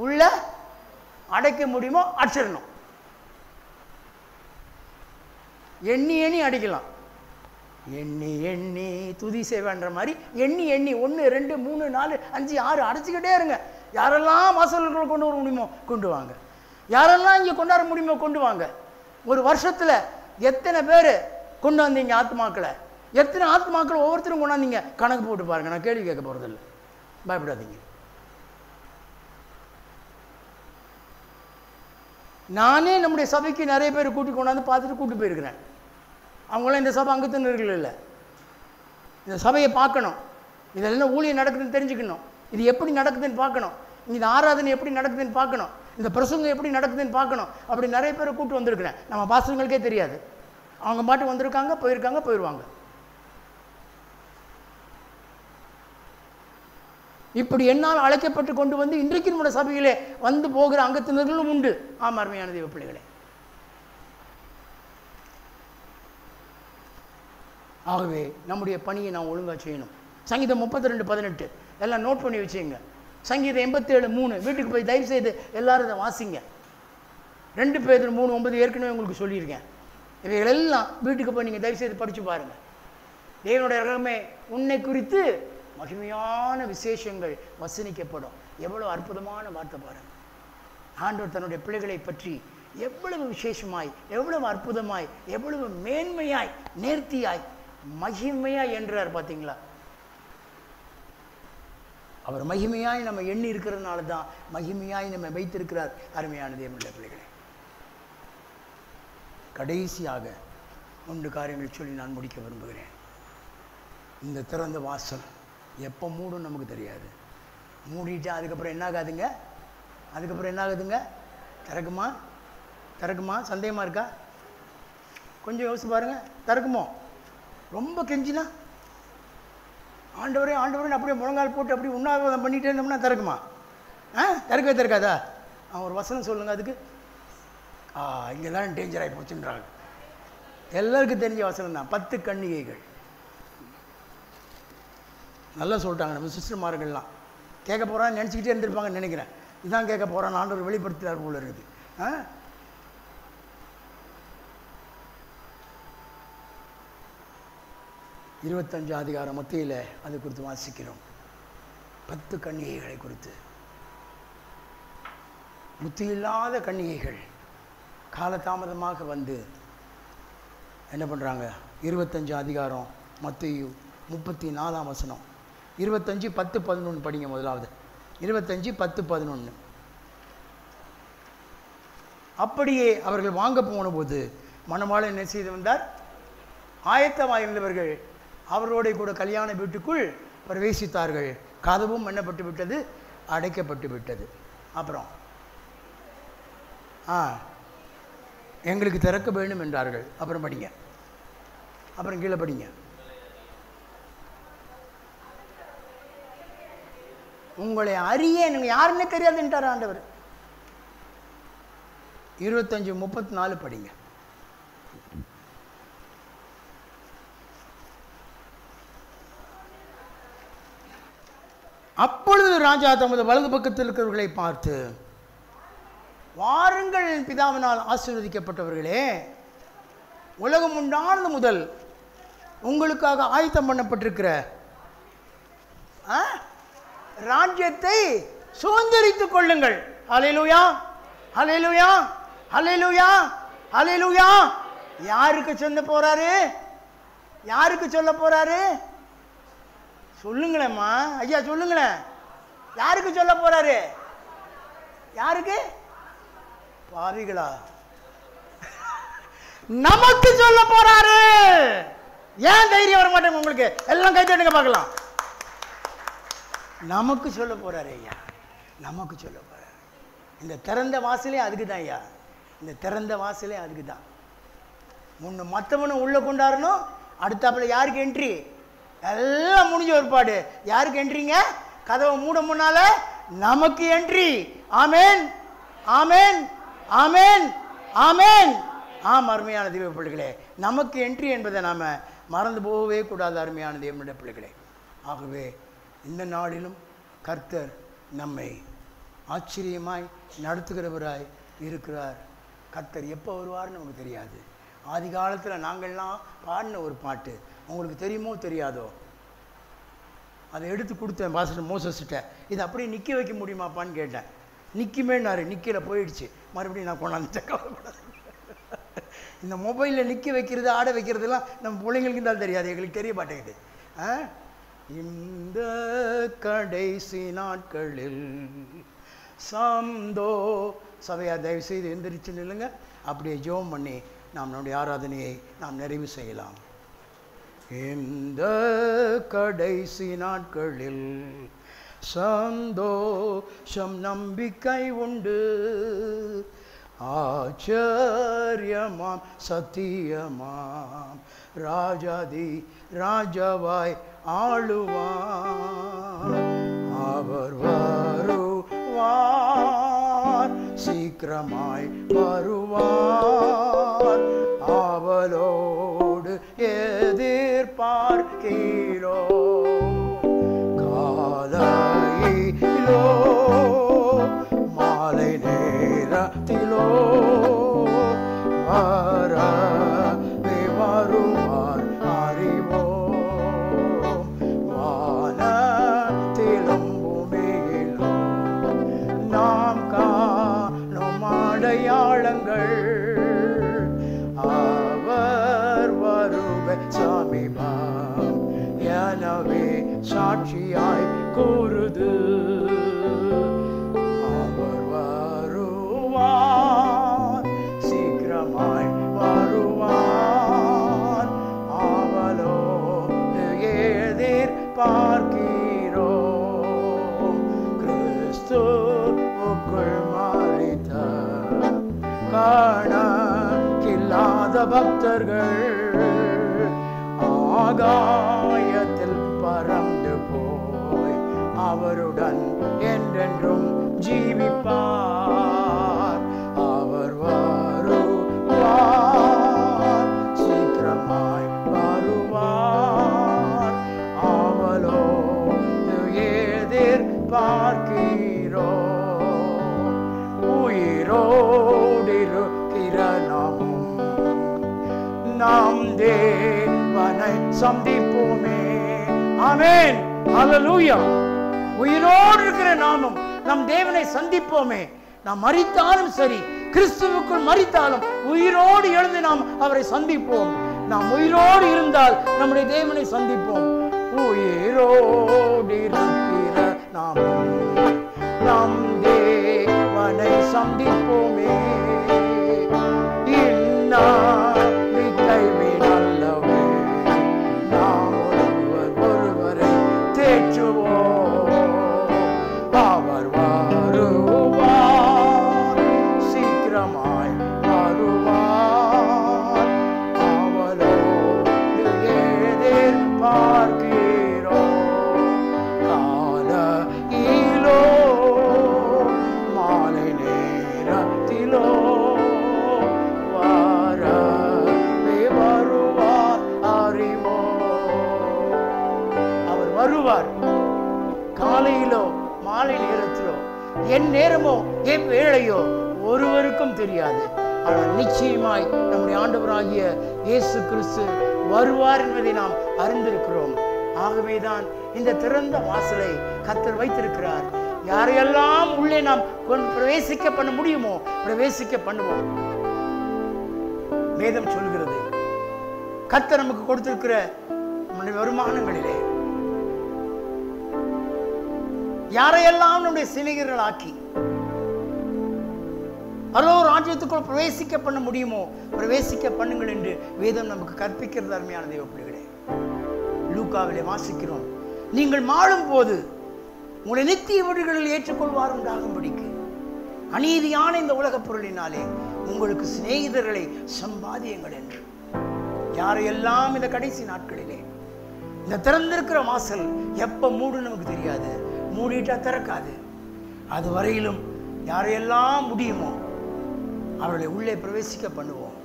உள்ள அடைக்க முடியுமோ அடிச்சிடணும். எண்ணி அடிக்கலாம். எண்ணி துதி செய்வேன்ற மாதிரி எண்ணி 1 2 3 4 5 6 அடைச்சிக்கிட்டே இருங்க. யாரெல்லாம் வாசல்கள் கொண்டு வர முடியுமோ கொண்டு வாங்க. யாரெல்லாம் இங்கே கொண்டாட முடியுமோ கொண்டு வாங்க. ஒரு வருஷத்தில் எத்தனை பேர் கொண்டு வந்தீங்க ஆத்மாக்களை? எத்தனை ஆத்மாக்கள் ஒவ்வொருத்தரும் கொண்டாந்தீங்க? கணக்கு போட்டு பாருங்க. நான் கேள்வி கேட்க போகிறதில்ல, பயப்படாதீங்க. நானே நம்முடைய சபைக்கு நிறைய பேர் கூட்டி கொண்டாந்து பார்த்துட்டு கூட்டி போயிருக்கிறேன். அவங்களாம் இந்த சபை அங்கத்தினர்கள் இல்லை. இந்த சபையை பார்க்கணும், இதெல்லாம் ஊழியம் நடக்குதுன்னு தெரிஞ்சுக்கணும், இது எப்படி நடக்குதுன்னு பார்க்கணும், இந்த ஆராதனை எப்படி நடக்குதுன்னு பார்க்கணும், இந்த பிரசங்கம் எப்படி நடக்குதுன்னு பார்க்கணும். அப்படி நிறைய பேரை கூட்டு வந்திருக்கிறேன். நம்ம பாசங்களுக்கே தெரியாது. அவங்க பாட்டு வந்திருக்காங்க, போயிடுவாங்க. இப்படி என்னால் அழைக்கப்பட்டு கொண்டு வந்து இன்றைக்கு நம்முடைய சபையிலே வந்து போகிற அங்கத்தினர்களும் உண்டு. ஆம், அருமையான தெய்வ பிள்ளைகளே, ஆகவே நம்முடைய பணியை நாம் ஒழுங்காக செய்யணும். சங்கீதம் 32:18 எல்லாம் நோட் பண்ணி வச்சுங்க. சங்கீதம் 87:3 வீட்டுக்கு போய் தயவு செய்து எல்லாரும் இதை வாசிங்க. 2 பேதுரு 3:9 ஏற்கனவே உங்களுக்கு சொல்லியிருக்கேன். இவைகள் எல்லாம் வீட்டுக்கு போய் நீங்கள் தயவு செய்து படித்து பாருங்கள். தேவனுடைய ரகமே உன்னை குறித்து மகிமையான விசேஷங்கள் வசனிக்கப்படும். எவ்வளோ அற்புதமான வார்த்தை பாருங்கள். ஆண்டவர் தன்னுடைய பிள்ளைகளை பற்றி எவ்வளவு விசேஷமாய், எவ்வளவு அற்புதமாய், எவ்வளவு மேன்மையாய், நேர்த்தியாய், மகிமையாய் என்றார். பார்த்தீங்களா? அவர் மகிமையாய் நம்ம எண்ணி இருக்கிறதுனால தான் மகிமையாய் நம்ம வைத்திருக்கிறார். அருமையான தேவனுடைய பிள்ளைகளே, கடைசியாக 3 காரியங்கள் சொல்லி நான் முடிக்க விரும்புகிறேன். இந்த திறந்த வாசல் எப்போ மூடும் நமக்கு தெரியாது. மூடிட்டு அதுக்கப்புறம் என்ன ஆகாதுங்க? திறக்குமா? சந்தேகமாக இருக்கா? கொஞ்சம் யோசிச்சு பாருங்க. திறக்குமோ? ரொம்ப கெஞ்சினா ஆண்டவரே அப்படியே முழங்கால் போட்டு அப்படியே உண்ணாவிரதம் பண்ணிகிட்டே இருந்தோம்னா திறக்குமா? திறக்கவே திறக்காதா? அவன் ஒரு வசனம் சொல்லுங்க அதுக்கு. இங்கே தான் டேஞ்சர் ஆகி போச்சுன்றாங்க. எல்லாருக்கும் தெரிஞ்ச வசனம் தான். 10 கன்னிகைகள். நல்லா சொல்லிட்டாங்க நம்ம சிஸ்டர்மார்கள்லாம். கேட்க போகிறான்னு நினச்சிக்கிட்டே இருந்திருப்பாங்கன்னு நினைக்கிறேன். இதான் கேட்க போகிறான்னு ஆண்டவர் வெளிப்படுத்துகிறார் போல இருக்குது. 25 அதிகாரம் மத்தியில் அது குறித்து வாசிக்கிறோம். 10 கன்னிகைகளை குறித்து. புத்தி இல்லாத கன்னிகைகள் காலதாமதமாக வந்து என்ன பண்ணுறாங்க? 25 அதிகாரம் மத்தேயு 34ஆம் வசனம். 25:10-11 படிங்க. முதலாவது 25:10-11. அப்படியே அவர்கள் வாங்க போன போது மணவாளன் என்ன செய்து வந்தார்? ஆயத்தமாக இருந்தவர்கள் அவரோட கூட கல்யாண வீட்டுக்குள் பிரவேசித்தார்கள். கதவும் என்னப்பட்டு விட்டது? அடைக்கப்பட்டு விட்டது. அப்புறம் எங்களுக்கு திறக்க வேண்டும் என்றார்கள். அப்புறம் படிங்க. அப்புறம் கீழே படிங்க. உங்களை அறிய நீங்கள் யாருன்னே தெரியாதுன்ட்டார் ஆண்டவர். 25:34 படிங்க. அப்பொழுது ராஜா தமது வலது பக்கத்தில் இருக்கிறவர்களை பார்த்து, வாருங்கள் என் பிதாவினால் ஆசீர்வதிக்கப்பட்டவர்களே, உலகம் உண்டானது முதல் உங்களுக்காக ஆயத்தம் பண்ணப்பட்டிருக்கிற ராஜ்யத்தை சுதந்தரித்துக் கொள்ளுங்கள். ஹல்லேலூயா, ஹல்லேலூயா, ஹல்லேலூயா, ஹல்லேலூயா. யாருக்கு சொல்ல போறாரு? யாருக்கு சொல்ல போறாரு? சொல்லுங்களேம்மா ஐயா, சொல்லுங்களேன். யாருக்கு சொல்ல போறாரு? யாருக்கு? பாவிகளா? நமக்கு சொல்ல போறாரு. ஏன் தைரியம் வர மாட்டேங்க உங்களுக்கு? எல்லாம் கை தட்டுங்க பார்க்கலாம். நமக்கு சொல்ல போறாரு ஐயா, நமக்கு சொல்ல போறாரு. இந்த திறந்த வாசலே அதுக்கு தான் ஐயா, இந்த திறந்த வாசலே அதுக்கு தான். முன்ன மற்றவனை உள்ள கொண்டாடணும், அடுத்தாப்புல யாருக்கு என்ட்ரி? எல்லாம் முடிஞ்ச ஒருபாடு யாருக்கு என்ட்ரிங்க? கதவை மூட முன்னால நமக்கு என்ட்ரி. ஆமேன், ஆமேன், ஆமேன், ஆமேன். ஆம் அருமையான தெய்வ பிள்ளைகளே, நமக்கு என்ட்ரி என்பதை நாம் மறந்து போகவே கூடாது அருமையான தேவனுடைய பிள்ளைகளே. ஆகவே இந்த நாளிலும் கர்த்தர் நம்மை ஆச்சரியமாய் நடத்துகிறவராய் இருக்கிறார். கர்த்தர் எப்போ வருவார்னு நமக்கு தெரியாது. ஆதி காலத்தில் நாங்கள்லாம் பாடின ஒரு பாட்டு உங்களுக்கு தெரியுமோ தெரியாதோ, அதை எடுத்து கொடுத்தேன் பாஸ்டர் மோசஸ்கிட்ட. இதை அப்படியே நிற்க வைக்க முடியுமாப்பான்னு கேட்டேன். நிற்குமேனாரு, நிற்கல, போயிடுச்சு. மறுபடியும் நான் கொண்டாந்து கவலைப்படாது. இந்த மொபைலில் நிற்க வைக்கிறது, ஆட வைக்கிறதுலாம் நம்ம பிள்ளைங்களுக்கு தான் தெரியாது, எங்களுக்கு தெரிய மாட்டேங்குது. இந்த கடைசி நாட்களில் சபையார் தயவு செய்து எந்திரிச்சு நில்லுங்க. அப்படியே ஜெபம் பண்ணி நாம் நம்முடைய ஆராதனையை நாம் நிறைவு செய்யலாம். இந்த கடைசி நாட்களில் சந்தோஷம் நம்பிக்கை உண்டு, ஆச்சரியமாம் சத்தியமாம் ராஜாதி ராஜாவாய் ஆளுவார். அவர் வருவார், சீக்கிரமாய் வருவார், அவளோடு எதிர்பார்க்கிறோ. காலையிலோ மாலை நேரத்திலோ வரவே வருவார் அறிவோம். வானத்திலும் பூமியிலும் நாம் காணும் அடையாளங்கள் அவர் வருகை சமீபம் எனவே சாட்சியாய் கூறுது. அவர் வருவார், சீக்கிரமாய் வருவார், அவளோடு எதிர்பார்க்கிறோம். கிறிஸ்துவுக்குள் மரித்த கணக்கில்லாத பக்தர்கள் ஆகாயத்தில் பறந்து போய் அவருடன் என்றென்றும் ஜீவிப்பார். அவர் வருவார், சீக்கிரமாய் வருவார், அவளோடு எதிர்பார்க்கிறோம். உயிரோடிருக்கிற நாம் தேவனை சந்திப்போமே. ஆமென், ஹல்லேலூயா. உயிரோடு இருக்கிற நாமும் நம் தேவனை சந்திப்போமே. நாம் மரித்தாலும் சரி, கிறிஸ்துவுக்குள் மரித்தாலும் உயிரோடு எழுந்து நாம் அவரை சந்திப்போம். நாம் உயிரோடு இருந்தால் நம்முடைய தேவனை சந்திப்போம். உயிரோடு இருக்கிற நாமும் நம் தேவனை சந்திப்போமே. கைவிடல்லவே நாம் ஒருவரை தேற்றுவோம். அவர் வருவார், சீக்கிரமாய் வருவார், அவளோடு எதிர்பார்க்கிறோம். காலையிலோ மாலை நேரத்திலோ வருவார். காலையிலோ மாலை நேரத்திலோ என் நேரமோ என் வேளையோ ஒருவருக்கும் தெரியாது. ஆனால் நிச்சயமாய் நம்முடைய ஆண்டவராகிய இயேசு கிறிஸ்து வருவார் என்பதை நாம் அறிந்திருக்கிறோம். ஆகவேதான் இந்த திறந்த வாசலை கர்த்தர் வைத்திருக்கிறார். யாரையெல்லாம் உள்ளே நாம் பிரவேசிக்க பண்ண முடியுமோ பிரவேசிக்க பண்ணுவோம். வேதம் சொல்கிறது, கர்த்தர் நமக்கு கொடுத்திருக்கிற வருமானங்களிலே யாரையெல்லாம் நம்முடைய சிநேகிதர்கள் ஆக்கி பரலோக ராஜ்யத்துக்குள் பிரவேசிக்க பண்ண முடியுமோ பிரவேசிக்க பண்ணுங்கள் என்று வேதம் நமக்கு கற்பிக்கிறது. அருமையான தேவ பிள்ளைகளே, லூக்காவிலே வாசிக்கிறோம், நீங்கள் மாளும் போது உங்களை நித்திய வீடுகளில் ஏற்றுக்கொள்வார் உண்டாகும்படிக்கு அநீதியான இந்த உலகப் பொருளினாலே உங்களுக்கு சிநேகிதர்களை சம்பாதியுங்கள் என்று. யாரையெல்லாம் இந்த கடைசி நாட்களிலே இந்த திறந்திருக்கிற வாசல் எப்ப மூடும் நமக்கு தெரியாது, மூடிட்டா திறக்காது. அது வரையிலும் யாரையெல்லாம் முடியுமோ அவர்களை உள்ளே பிரவேசிக்க பண்ணுவோம்.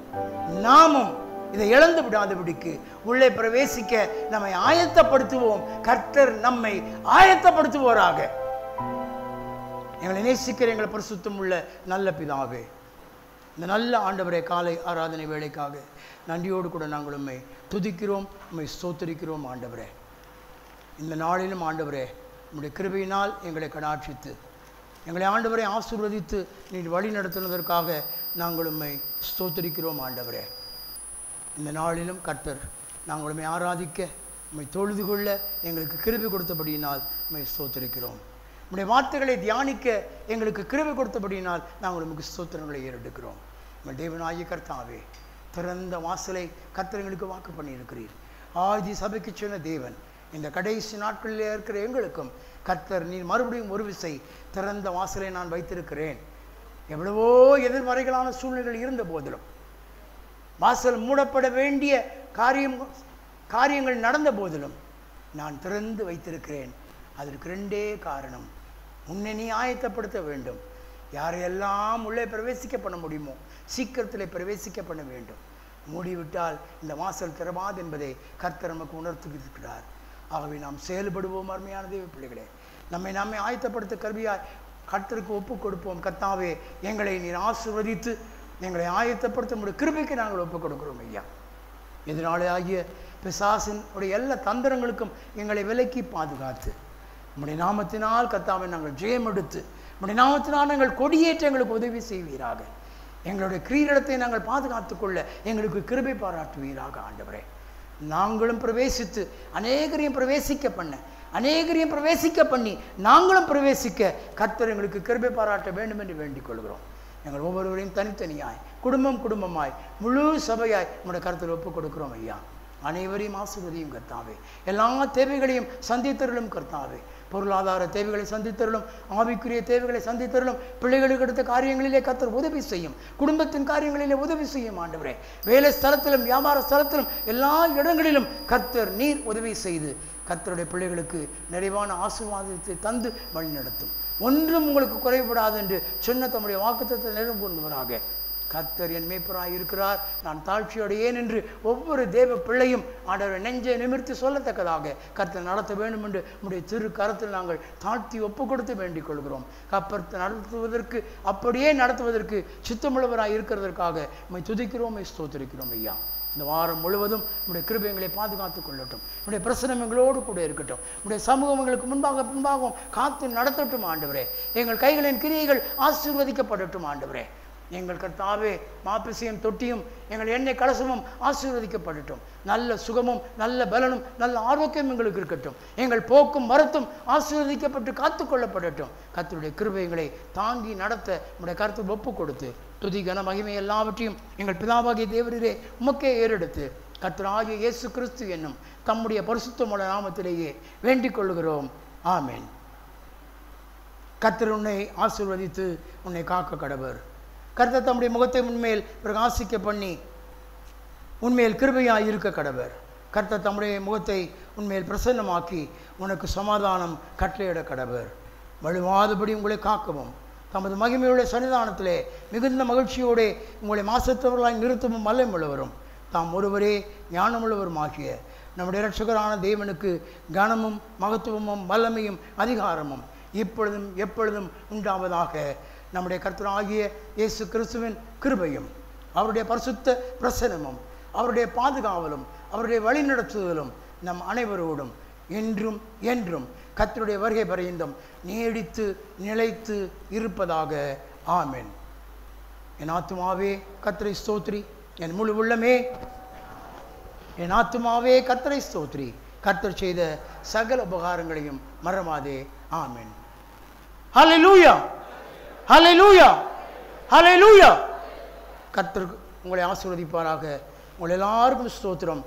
நாமும் இதை இழந்து விடாதபடிக்கு உள்ளே பிரவேசிக்க நம்மை ஆயத்தப்படுத்துவோம். கர்த்தர் நம்மை ஆயத்தப்படுத்துவோராக. எங்களை நேசிக்கிற எங்களை பரிசுத்தம் உள்ள நல்ல பிதாவே, இந்த நல்ல ஆண்டவரே, காலை ஆராதனை வேளைக்காக நன்றியோடு கூட நாங்கள் உம்மை துதிக்கிறோம், உம்மை ஸ்தோத்திரிக்கிறோம். ஆண்டவரே, இந்த நாளிலும் ஆண்டவரே உம்முடைய கிருபையினால் எங்களை கடாட்சித்து எங்களை ஆண்டவரை ஆசீர்வதித்து நீர் வழி நடத்துவதற்காக நாங்கள் உம்மை ஸ்தோத்திரிக்கிறோம். ஆண்டவரே, இந்த நாளிலும் கர்த்தர் நாங்கள் உம்மை ஆராதிக்க உம்மை தொழுது கொள்ள எங்களுக்கு கிருபை கொடுத்தபடியினால் உம்மை ஸ்தோத்திரிக்கிறோம். உம்முடைய வார்த்தைகளை தியானிக்க எங்களுக்கு கிருபை கொடுத்தபடியினால் நாங்கள் உமக்கு ஸ்தோத்திரங்களை ஏறெடுக்கிறோம். உங்கள் தேவனாகிய கர்த்தாவே, திறந்த வாசலை கர்த்தர் எங்களுக்கு வாக்கு பண்ணியிருக்கிறீர். ஆதி சபைக்கு சொன்ன தேவன் இந்த கடைசி நாட்களில் இருக்கிற எங்களுக்கும் கர்த்தர் நீர் மறுபடியும் ஒரு விசை திறந்த வாசலை நான் வைத்திருக்கிறேன். எவ்வளவோ எதிர்மறைகளான சூழ்நிலைகள் இருந்த போதிலும், வாசல் மூடப்பட வேண்டிய காரியங்கள் நடந்த போதிலும் நான் திறந்து வைத்திருக்கிறேன். அதற்கு ரெண்டே காரணம், உன்னை நீ ஆயத்தப்படுத்த வேண்டும். யாரையெல்லாம் உள்ளே பிரவேசிக்க பண்ண முடியுமோ சீக்கிரத்தில் பிரவேசிக்க பண்ண வேண்டும். மூடிவிட்டால் இந்த வாசல் திறவாது என்பதை கர்த்தர் நமக்கு உணர்த்துகிறார். ஆகவே நாம் செயல்படுவோம். அருமையான தேவ பிள்ளைகளே, நம்மை ஆயத்தப்படுத்த கருவியாய் கர்த்தருக்கு ஒப்பு கொடுப்போம். கர்த்தாவே, எங்களை நீர் ஆசீர்வதித்து எங்களை ஆயத்தப்படுத்த முடியும் கிருபைக்கு நாங்கள் ஒப்புக் கொடுக்கிறோம் ஐயா. எதிராளி ஆகிய பிசாசின் உடைய எல்லா தந்திரங்களுக்கும் எங்களை விலக்கி பாதுகாத்து உம்முடைய நாமத்தினால் கர்த்தாவை நாங்கள் ஜெயம் எடுத்து உம்முடைய நாமத்தினால் நாங்கள் கொடியேற்ற எங்களுக்கு உதவி செய்வீராக. எங்களுடைய கிரீடத்தை நாங்கள் பாதுகாத்துக் கொள்ள எங்களுக்கு கிருபை பாராட்டுவீராக. ஆண்டவரே, நாங்களும் பிரவேசித்து அநேகரையும் பிரவேசிக்க பண்ணி நாங்களும் பிரவேசிக்க கர்த்தர் எங்களுக்கு கிருபை பாராட்ட வேண்டும் என்று வேண்டிக் கொள்கிறோம். எங்கள் ஒவ்வொருவரையும் தனித்தனியாய் குடும்பமாய் முழு சபையாய் உங்களுடைய கருத்தில் ஒப்புக் கொடுக்கிறோம் ஐயா. அனைவரையும் ஆசீர்வதியும் கர்த்தாவே. எல்லா தேவைகளையும் சந்தித்தருளும் கர்த்தாவே. பொருளாதார தேவைகளை சந்தித்தருளும், ஆவிக்குரிய தேவைகளை சந்தித்தருளும். பிள்ளைகளுக்கு எடுத்த காரியங்களிலே கர்த்தர் உதவி செய்யும், குடும்பத்தின் காரியங்களிலே உதவி செய்யும். ஆண்டவரே, வேலை ஸ்தலத்திலும் வியாபார ஸ்தலத்திலும் எல்லா இடங்களிலும் கர்த்தர் நீர் உதவி செய்து கர்த்தருடைய பிள்ளைகளுக்கு நிறைவான ஆசீர்வாதத்தை தந்து வழி நடத்தும். ஒன்றும் உங்களுக்கு குறைபடாது என்று சொன்ன தம்முடைய வாக்குத்தத்தத்தை நிறைவேற்றுவராக. கர்த்தர் என் மேய்ப்பராய் இருக்கிறார், நான் தாழ்ச்சியடையேன் என்று ஒவ்வொரு தேவ பிள்ளையும் ஆண்டவரை நெஞ்சை நிமிர்த்தி சொல்லத்தக்கதாக கர்த்தர் நடத்த வேண்டும் என்று நம்முடைய திரு கரத்தில் நாங்கள் தாழ்த்தி ஒப்பு கொடுத்து வேண்டிக் கொள்கிறோம். கர்த்தர் நடத்துவதற்கு அப்படியே நடத்துவதற்கு சித்தமுள்ளவராய் இருக்கிறதற்காக நம்மை துதிக்கிறோம், ஸ்தோத்திரிக்கிறோம் ஐயா. இந்த வாரம் முழுவதும் நம்முடைய கிருபைகளை பாதுகாத்துக் கொள்ளட்டும். நம்முடைய பிரசனம் எங்களோடு கூட இருக்கட்டும். நம்முடைய சமூகம் எங்களுக்கு முன்பாகவும் காத்து நடத்தட்டும். ஆண்டவரே, எங்கள் கைகளின் கிரியைகள் ஆசீர்வதிக்கப்படட்டும். ஆண்டவரே, எங்கள் கர்த்தாவே, மாப்பிசையும் தொட்டியும் எங்கள் எண்ணெய் கலசமும் ஆசீர்வதிக்கப்படட்டும். நல்ல சுகமும் நல்ல பலனும் நல்ல ஆரோக்கியம் எங்களுக்கு இருக்கட்டும். எங்கள் போக்கும் வரத்தும் ஆசீர்வதிக்கப்பட்டு காத்துக்கொள்ளப்படட்டும். கர்த்தருடைய கிருபைகளை தாங்கி நடத்த நம்முடைய கருத்து ஒப்பு கொடுத்து துதி கன மகிமை எல்லாவற்றையும் எங்கள் பிதாவாகிய தேவரீரே உமக்கே ஏறெடுத்து கர்த்தராகிய இயேசு கிறிஸ்து என்னும் தம்முடைய பரிசுத்தமுள்ள நாமத்திலேயே வேண்டிக் கொள்கிறோம். ஆமென். கர்த்தர் உன்னை ஆசீர்வதித்து உன்னை காக்க கடவர். கர்த்தர் தம்முடைய முகத்தை உன்மேல் பிரகாசிக்க பண்ணி உன்மேல் கிருபையாய் இருக்க கடவர். கர்த்தர் தம்முடைய முகத்தை உன்மேல் பிரசன்னமாக்கி உனக்கு சமாதானம் கட்டளையிட கடவர். வலுவாதபடி உங்களை காக்கவும் தமது மகிமையுடைய சன்னிதானத்திலே மிகுந்த மகிழ்ச்சியோடு உங்களை மாசத்தவர்களாய் நிறுத்தவும் வல்லமை உள்ளவரும் தாம் ஒருவரே ஞானமுள்ளவருமாகிய நம்முடைய இரட்சகரான தேவனுக்கு கனமும் மகத்துவமும் வல்லமையும் அதிகாரமும் இப்பொழுதும் எப்பொழுதும் உண்டாவதாக. நம்முடைய கர்த்தராகிய இயேசு கிறிஸ்துவின் கிருபையும் அவருடைய பரிசுத்த பிரசன்னமும் அவருடைய பாதுகாவலும் அவருடைய வழிநடத்துதலும் நம் அனைவரோடும் என்றும் என்றும் கர்த்தருடைய வருகை பரியந்தம் நீடித்து நிலைத்து இருப்பதாக. ஆமென். என் ஆத்துமாவே கர்த்தரை ஸ்தோத்திரி, என் முழு உள்ளமே என் ஆத்துமாவே கர்த்தரை ஸ்தோத்திரி, கர்த்தர் செய்த சகல உபகாரங்களையும் மறவாதே. ஆமென். ஹல்லேலூயா, ஹல்லேலூயா, ஹல்லேலூயா. கர்த்தர் உங்களை ஆசீர்வதிப்பாராக. உங்கள் எல்லாருக்கும் ஸ்தோத்திரம்.